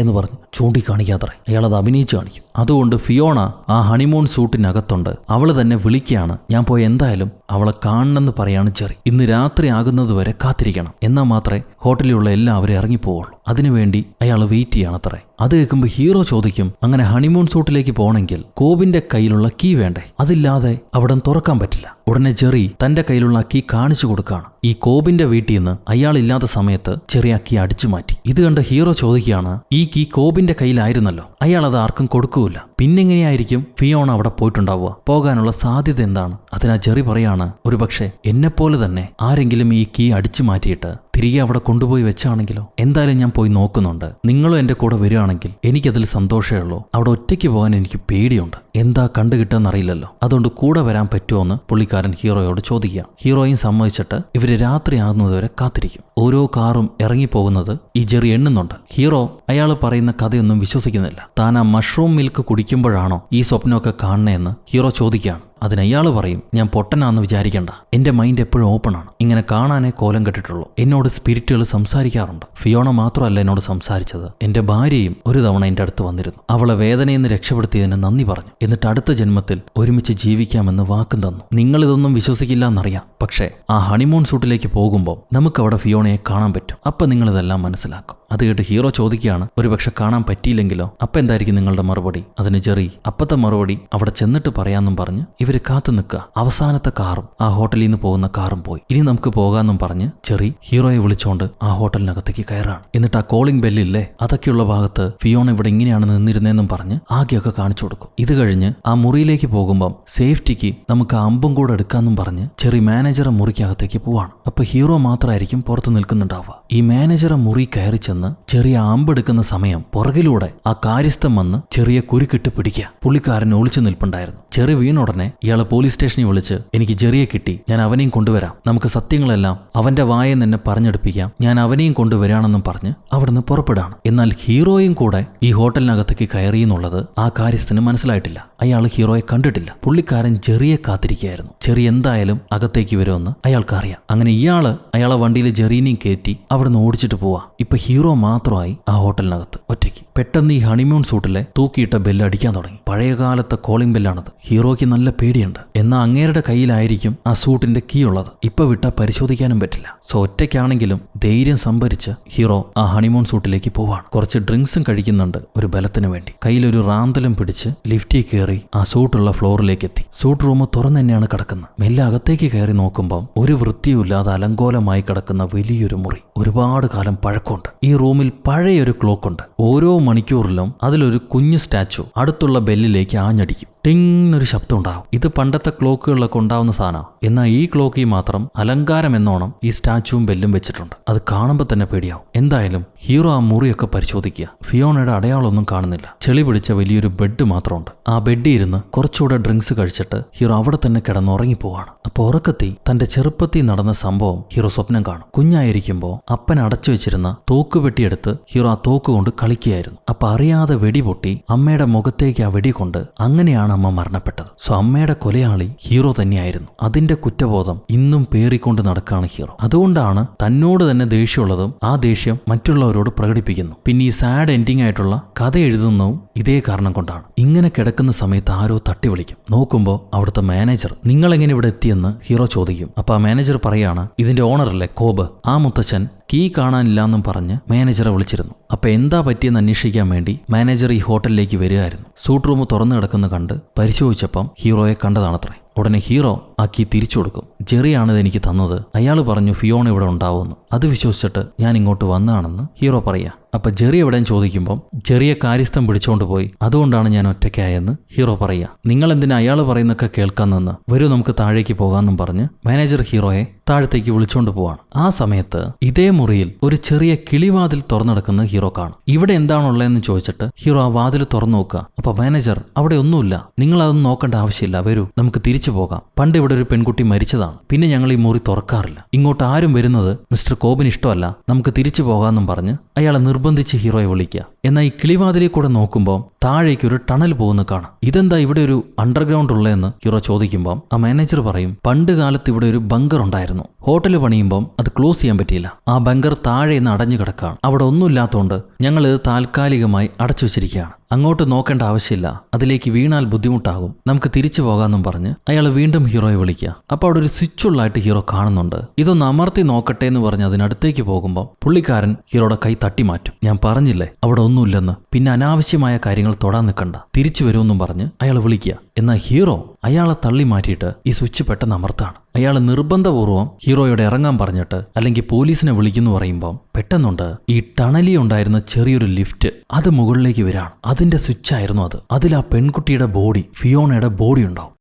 എന്ന് പറഞ്ഞ് ചൂണ്ടിക്കാണിക്കാത്രേ, അയാളത് അഭിനയിച്ച് കാണിക്കും. അതുകൊണ്ട് ഫിയോണ ആ ഹണിമൂൺ സൂട്ടിനകത്തുണ്ട്. അവള് തന്നെ വിളിക്കുകയാണ്, ഞാൻ പോയി എന്തായാലും അവളെ കാണണമെന്ന് പറയാണ് ജെറി. ഇന്ന് രാത്രി ആകുന്നത് വരെ കാത്തിരിക്കണം, എന്നാൽ മാത്രമേ ഹോട്ടലിലുള്ള എല്ലാവരും ഇറങ്ങിപ്പോവുള്ളൂ. അതിനുവേണ്ടി അയാൾ വെയിറ്റ് ചെയ്യണത്രേ. അത് കേൾക്കുമ്പോൾ ഹീറോ ചോദിക്കും, അങ്ങനെ ഹണിമൂൺ സൂട്ടിലേക്ക് പോകണമെങ്കിൽ കോബിന്റെ കയ്യിലുള്ള കീ വേണ്ടേ? അതില്ലാതെ അവിടെ തുറക്കാൻ പറ്റില്ല. ഉടനെ ജെറി തന്റെ കയ്യിലുള്ള കീ കാണിച്ചു കൊടുക്കുകയാണ്. ഈ കോബിന്റെ വീട്ടിൽ നിന്ന് അയാളില്ലാത്ത സമയത്ത് ചെറിയ കീ അടിച്ചു മാറ്റി. ഇത് കണ്ട് ഹീറോ ചോദിക്കുകയാണ്, ഈ കീ കോബിന്റെ കയ്യിലായിരുന്നല്ലോ, അയാൾ അത് ആർക്കും കൊടുക്കൂല, പിന്നെങ്ങനെയായിരിക്കും ഫിയോണ അവിടെ പോയിട്ടുണ്ടാവുക? പോകാനുള്ള സാധ്യത എന്താണ്? അതിനാ ജെറി പറയാണ്, ഒരുപക്ഷെ എന്നെപ്പോലെ തന്നെ ആരെങ്കിലും ഈ കീ അടിച്ചു മാറ്റിയിട്ട് തിരികെ അവിടെ കൊണ്ടുപോയി വെച്ചാണെങ്കിലോ? എന്തായാലും ഞാൻ പോയി നോക്കുന്നുണ്ട്, നിങ്ങളും എന്റെ കൂടെ വരികയാണെങ്കിൽ എനിക്കതിൽ സന്തോഷമേ ഉള്ളൂ. അവിടെ ഒറ്റയ്ക്ക് പോകാൻ എനിക്ക് പേടിയുണ്ട്, എന്താ കണ്ടുകിട്ടാന്നറിയില്ലല്ലോ, അതുകൊണ്ട് കൂടെ വരാൻ പറ്റുമോന്ന് പുള്ളിക്കാരൻ ഹീറോയോട് ചോദിക്കുക. ഹീറോയും സമ്മതിച്ചിട്ട് ഇവര് രാത്രി ആകുന്നതുവരെ കാത്തിരിക്കും. ഓരോ കാറും ഇറങ്ങിപ്പോകുന്നത് ഈ ജെറി എണ്ണുന്നുണ്ട്. ഹീറോ അയാൾ പറയുന്ന കഥയൊന്നും വിശ്വസിക്കുന്നില്ല. താൻ ആ മഷ്റൂം മിൽക്ക് കുടിക്കുമ്പോഴാണോ ഈ സ്വപ്നമൊക്കെ കാണണേന്ന് ഹീറോ ചോദിക്കുകയാണ്. അതിനയാൾ പറയും, ഞാൻ പൊട്ടനാന്ന് വിചാരിക്കണ്ട, എന്റെ മൈൻഡ് എപ്പോഴും ഓപ്പൺ ആണ്, ഇങ്ങനെ കാണാനേ കോലം കെട്ടിട്ടുള്ളൂ. എന്നോട് സ്പിരിറ്റുകൾ സംസാരിക്കാറുണ്ട്. ഫിയോണ മാത്രമല്ല എന്നോട് സംസാരിച്ചത്, എന്റെ ഭാര്യയും ഒരു തവണ എന്റെ അടുത്ത് വന്നിരുന്നു. അവളെ വേദനയിൽ നിന്ന് രക്ഷപ്പെടുത്തിയതിന് നന്ദി പറഞ്ഞു. എന്നിട്ട് അടുത്ത ജന്മത്തിൽ ഒരുമിച്ച് ജീവിക്കാമെന്ന് വാക്കും തന്നു. നിങ്ങളിതൊന്നും വിശ്വസിക്കില്ല എന്നറിയാം, പക്ഷേ ആ ഹണിമൂൺ സൂട്ടിലേക്ക് പോകുമ്പോൾ നമുക്കവിടെ ഫിയോണയെ കാണാൻ പറ്റും. അപ്പം നിങ്ങളിതെല്ലാം മനസ്സിലാക്കും. അത് കേട്ട് ഹീറോ ചോദിക്കുകയാണ്, ഒരുപക്ഷെ കാണാൻ പറ്റിയില്ലെങ്കിലോ? അപ്പം എന്തായിരിക്കും നിങ്ങളുടെ മറുപടി? അതിന് ജെറി അപ്പത്തെ മറുപടി അവിടെ ചെന്നിട്ട് പറയാമെന്നും പറഞ്ഞ് ഇവര് കാത്തു നിൽക്കുക. അവസാനത്തെ കാറും ആ ഹോട്ടലിൽ നിന്ന് പോകുന്ന കാറും പോയി. ഇനി നമുക്ക് പോകാമെന്നും പറഞ്ഞ് ജെറി ഹീറോയെ വിളിച്ചോണ്ട് ആ ഹോട്ടലിനകത്തേക്ക് കയറാണ്. എന്നിട്ട് ആ കോളിംഗ് ബെല്ലില്ലേ, അതൊക്കെയുള്ള ഭാഗത്ത് ഫിയോണ ഇവിടെ ഇങ്ങനെയാണ് നിന്നിരുന്നതെന്നും പറഞ്ഞ് ആകെയൊക്കെ കാണിച്ചു കൊടുക്കും. ഇത് കഴിഞ്ഞ് ആ മുറിയിലേക്ക് പോകുമ്പം സേഫ്റ്റിക്ക് നമുക്ക് ആ അമ്പും കൂടെ എടുക്കാമെന്നും പറഞ്ഞ് ജെറി മാനേജറെ മുറിക്കകത്തേക്ക് പോവാണ്. അപ്പൊ ഹീറോ മാത്രമായിരിക്കും പുറത്ത് നിൽക്കുന്നുണ്ടാവുക. ഈ മാനേജറെ മുറി കയറി ചെന്ന് ചെറിയ അമ്പെടുക്കുന്ന സമയം പുറകിലൂടെ ആ കാര്യസ്ഥൻ വന്ന് ചെറിയ കുരുക്കിട്ട് പിടിക്കുക. പുള്ളിക്കാരൻ ഒളിച്ചു നിൽപ്പുണ്ടായിരുന്നു. ചെറി വീണുടനെ ഇയാളെ പോലീസ് സ്റ്റേഷനിൽ വിളിച്ച്, എനിക്ക് ജെറിയെ കിട്ടി, ഞാൻ അവനെയും കൊണ്ടുവരാം, നമുക്ക് സത്യങ്ങളെല്ലാം അവന്റെ വായെന്ന് എന്നെ പറഞ്ഞെടുപ്പിക്കാം, ഞാൻ അവനെയും കൊണ്ടുവരാണെന്നും പറഞ്ഞ് അവിടുന്ന് പുറപ്പെടാണ്. എന്നാൽ ഹീറോയും കൂടെ ഈ ഹോട്ടലിനകത്തേക്ക് കയറിയെന്നുള്ളത് ആ കാര്യസ്ഥന് മനസ്സിലായിട്ടില്ല. അയാൾ ഹീറോയെ കണ്ടിട്ടില്ല. പുള്ളിക്കാരൻ ജെറിയെ കാത്തിരിക്കുകയായിരുന്നു. ജെറി എന്തായാലും അകത്തേക്ക് വരുമെന്ന് അയാൾക്കറിയാം. അങ്ങനെ അയാളെ വണ്ടിയിൽ ജെറീനെയും കയറ്റി അവിടുന്ന് ഓടിച്ചിട്ട് പോവാ. ഇപ്പൊ ഹീറോ മാത്രമായി ആ ഹോട്ടലിനകത്ത് ഒറ്റയ്ക്ക്. പെട്ടെന്ന് ഈ ഹണിമൂൺ സൂട്ടിലെ തൂക്കിയിട്ട ബെല്ല് അടിക്കാൻ തുടങ്ങി. പഴയകാലത്തെ കോളിംഗ് ബെല്ലാണത്. ഹീറോയ്ക്ക് നല്ല പേടിയുണ്ട്. എന്നാൽ അങ്ങേരുടെ കയ്യിലായിരിക്കും ആ സൂട്ടിന്റെ കീ ഉള്ളത്. ഇപ്പൊ വിട്ടാ പരിശോധിക്കാനും പറ്റില്ല. സോ ഒറ്റയ്ക്കാണെങ്കിലും ധൈര്യം സംഭരിച്ച് ഹീറോ ആ ഹണിമൂൺ സൂട്ടിലേക്ക് പോവാണ്. കുറച്ച് ഡ്രിങ്ക്സും കഴിക്കുന്നുണ്ട് ഒരു ബലത്തിന് വേണ്ടി. കയ്യിലൊരു റാന്തലും പിടിച്ച് ലിഫ്റ്റിൽ കയറി ആ സൂട്ടുള്ള ഫ്ലോറിലേക്ക് എത്തി. സൂട്ട് റൂം തുറന്നു തന്നെയാണ് കിടക്കുന്നത്. മെല്ലെ അകത്തേക്ക് കയറി നോക്കുമ്പോൾ ഒരു വൃത്തിയുമില്ലാതെ അലങ്കോലമായി കിടക്കുന്ന വലിയൊരു മുറി. ഒരുപാട് കാലം പഴക്കമുണ്ട്. ഈ റൂമിൽ പഴയൊരു ക്ലോക്ക് ഉണ്ട്. ഓരോ മണിക്കൂറിലും അതിലൊരു കുഞ്ഞു സ്റ്റാച്ചു അടുത്തുള്ള ബെല്ലിലേക്ക് ആഞ്ഞടിക്കും. ടിങ്ങൊരു ശബ്ദം ഉണ്ടാവും. ഇത് പണ്ടത്തെ ക്ലോക്കുകളിലൊക്കെ ഉണ്ടാവുന്ന സാധനമാണ്. എന്നാൽ ഈ ക്ലോക്കിൽ മാത്രം അലങ്കാരം എന്നോണം ഈ സ്റ്റാച്ചുവും ബെല്ലും വെച്ചിട്ടുണ്ട്. അത് കാണുമ്പോൾ തന്നെ പേടിയാവും. എന്തായാലും ഹീറോ ആ മുറിയൊക്കെ പരിശോധിക്കുക. ഫിയോണയുടെ അടയാളമൊന്നും കാണുന്നില്ല. ചെളി പിടിച്ച വലിയൊരു ബെഡ് മാത്രമുണ്ട്. ആ ബെഡിൽ ഇരുന്ന് കുറച്ചുകൂടെ ഡ്രിങ്ക്സ് കഴിച്ചിട്ട് ഹീറോ അവിടെ തന്നെ കിടന്നുറങ്ങിപ്പോവാണ്. അപ്പോൾ ഉറക്കത്തിൽ തന്റെ ചെറുപ്പത്തിൽ നടന്ന സംഭവം ഹീറോ സ്വപ്നം കാണും. കുഞ്ഞായിരിക്കുമ്പോൾ അപ്പൻ അടച്ചു വെച്ചിരുന്ന തോക്കുപെട്ടിയെടുത്ത് ഹീറോ ആ തോക്ക് കൊണ്ട് കളിക്കുകയായിരുന്നു. അപ്പൊ അറിയാതെ വെടി പൊട്ടി അമ്മയുടെ മുഖത്തേക്ക് ആ വെടി കൊണ്ട് അങ്ങനെയാണ് അമ്മ മരണപ്പെട്ടത്. സോ അമ്മയുടെ കൊലയാളി ഹീറോ തന്നെയായിരുന്നു. അതിന്റെ കുറ്റബോധം ഇന്നും പേറിക്കൊണ്ട് നടക്കുകയാണ് ഹീറോ. അതുകൊണ്ടാണ് തന്നോട് തന്നെ ദേഷ്യമുള്ളതും ആ ദേഷ്യം മറ്റുള്ളവരോട് പ്രകടിപ്പിക്കുന്നു. പിന്നെ ഈ സാഡ് എൻഡിങ് ആയിട്ടുള്ള കഥ എഴുതുന്നതും ഇതേ കാരണം കൊണ്ടാണ്. ഇങ്ങനെ കിടക്കുന്ന സമയത്ത് ആരോ തട്ടി വിളിക്കും. നോക്കുമ്പോൾ അവിടുത്തെ മാനേജർ, നിങ്ങൾ എങ്ങനെ ഇവിടെ എത്തിയെന്ന് ഹീറോ ചോദിക്കും. അപ്പൊ ആ മാനേജർ പറയാണ്, ഇതിന്റെ ഓണറല്ലേ കോബ്, ആ മുത്തച്ഛൻ കീ കാണാനില്ലാന്നും പറഞ്ഞ് മാനേജറെ വിളിച്ചിരുന്നു. അപ്പൊ എന്താ പറ്റിയെന്ന് അന്വേഷിക്കാൻ വേണ്ടി മാനേജർ ഈ ഹോട്ടലിലേക്ക് വരികയായിരുന്നു. സൂട്ട് റൂം തുറന്നു കിടക്കുന്ന കണ്ട് പരിശോധിച്ചപ്പം ഹീറോയെ കണ്ടതാണത്രേ. ഉടനെ ഹീറോ ആ കീ തിരിച്ചു കൊടുക്കും. ജെറിയാണിത് എനിക്ക് തന്നത്, അയാൾ പറഞ്ഞു ഫിയോണ ഇവിടെ ഉണ്ടാവുമെന്ന്. അത് വിശ്വസിച്ചിട്ട് ഞാൻ ഇങ്ങോട്ട് വന്നതാണെന്ന് ഹീറോ പറയാ. അപ്പൊ ജെറി എവിടെയും ചോദിക്കുമ്പം ജെറിയെ കാര്യസ്ഥം പിടിച്ചോണ്ട് പോയി, അതുകൊണ്ടാണ് ഞാൻ ഒറ്റയ്ക്കായെന്ന് ഹീറോ പറയാ. നിങ്ങൾ എന്തിനാ അയാൾ പറയുന്നൊക്കെ കേൾക്കാൻ നിന്ന്, വരൂ നമുക്ക് താഴേക്ക് പോകാമെന്നും പറഞ്ഞ് മാനേജർ ഹീറോയെ താഴത്തേക്ക് വിളിച്ചോണ്ട് പോവാണ്. ആ സമയത്ത് ഇതേ മുറിയിൽ ഒരു ചെറിയ കിളിവാതിൽ തുറന്നെടുക്കുന്ന ഹീറോ കാണും. ഇവിടെ എന്താണുള്ളതെന്ന് ചോദിച്ചിട്ട് ഹീറോ ആ വാതിൽ തുറന്നു നോക്കുക. അപ്പൊ മാനേജർ, അവിടെ ഒന്നുമില്ല, നിങ്ങൾ അതൊന്നും നോക്കേണ്ട ആവശ്യമില്ല, വരൂ നമുക്ക് തിരിച്ചു പോകാം. പണ്ട് ഇവിടെ ഒരു പെൺകുട്ടി മരിച്ചതാണ്, പിന്നെ ഞങ്ങൾ ഈ മുറി തുറക്കാറില്ല, ഇങ്ങോട്ട് ആരും വരുന്നത് മിസ്റ്റർ കോബിന് ഇഷ്ടമല്ല, നമുക്ക് തിരിച്ചു പോകാമെന്നും പറഞ്ഞ് അയാളെ നിർബന്ധിച്ച് ഹീറോയെ വിളിക്കുക. എന്നാൽ ഈ കിളിവാതിലിൽ കൂടെ നോക്കുമ്പോൾ താഴേക്ക് ഒരു ടണൽ പോകുന്ന കാണാം. ഇതെന്താ ഇവിടെ ഒരു അണ്ടർഗ്രൗണ്ട് ഉള്ളതെന്ന് ഹീറോ ചോദിക്കുമ്പോൾ ആ മാനേജർ പറയും, പണ്ട് കാലത്ത് ഇവിടെ ഒരു ബങ്കർ ഉണ്ടായിരുന്നു, ഹോട്ടൽ പണിയുമ്പം അത് ക്ലോസ് ചെയ്യാൻ പറ്റിയില്ല, ആ ബങ്കർ താഴെ നിന്ന് അടഞ്ഞു കിടക്കുകയാണ്, അവിടെ ഒന്നുമില്ലാത്തതുകൊണ്ട് ഞങ്ങൾ ഇത് താൽക്കാലികമായി അടച്ചു വെച്ചിരിക്കുകയാണ്. അങ്ങോട്ട് നോക്കേണ്ട ആവശ്യമില്ല, അതിലേക്ക് വീണാൽ ബുദ്ധിമുട്ടാകും, നമുക്ക് തിരിച്ചു പോകാമെന്നും പറഞ്ഞ് അയാൾ വീണ്ടും ഹീറോയെ വിളിക്കുക. അപ്പോൾ അവിടെ ഒരു സ്വിച്ച് ഉള്ളായിട്ട് ഹീറോ കാണുന്നുണ്ട്. ഇതൊന്ന് അമർത്തി നോക്കട്ടെ എന്ന് പറഞ്ഞ് അതിനടുത്തേക്ക് പോകുമ്പോൾ പുള്ളിക്കാരൻ ഹീറോയുടെ കൈ തട്ടി മാറ്റും. ഞാൻ പറഞ്ഞില്ലേ അവിടെ ഒന്നുമില്ലെന്ന്, പിന്നെ അനാവശ്യമായ കാര്യങ്ങൾ തൊടാൻ നിൽക്കണ്ട, തിരിച്ചു വരുമെന്നും പറഞ്ഞ് അയാൾ വിളിക്കുക. എന്നാൽ ഹീറോ അയാളെ തള്ളി മാറ്റിയിട്ട് ഈ സ്വിച്ച് പെട്ടെന്ന് അമർത്താണ്. അയാൾ നിർബന്ധപൂർവ്വം ഹീറോയോട് ഇറങ്ങാൻ പറഞ്ഞിട്ട് അല്ലെങ്കിൽ പോലീസിനെ വിളിക്കുന്നു പറയുമ്പോൾ പെട്ടെന്നുണ്ട് ഈ ടണലി ഉണ്ടായിരുന്ന ചെറിയൊരു ലിഫ്റ്റ് അത് മുകളിലേക്ക് വരാണ്. അതിന്റെ സ്വിച്ച് ആയിരുന്നു അത്. അതിൽ ആ പെൺകുട്ടിയുടെ ബോഡി, ഫിയോണയുടെ ബോഡി ഉണ്ടാവും.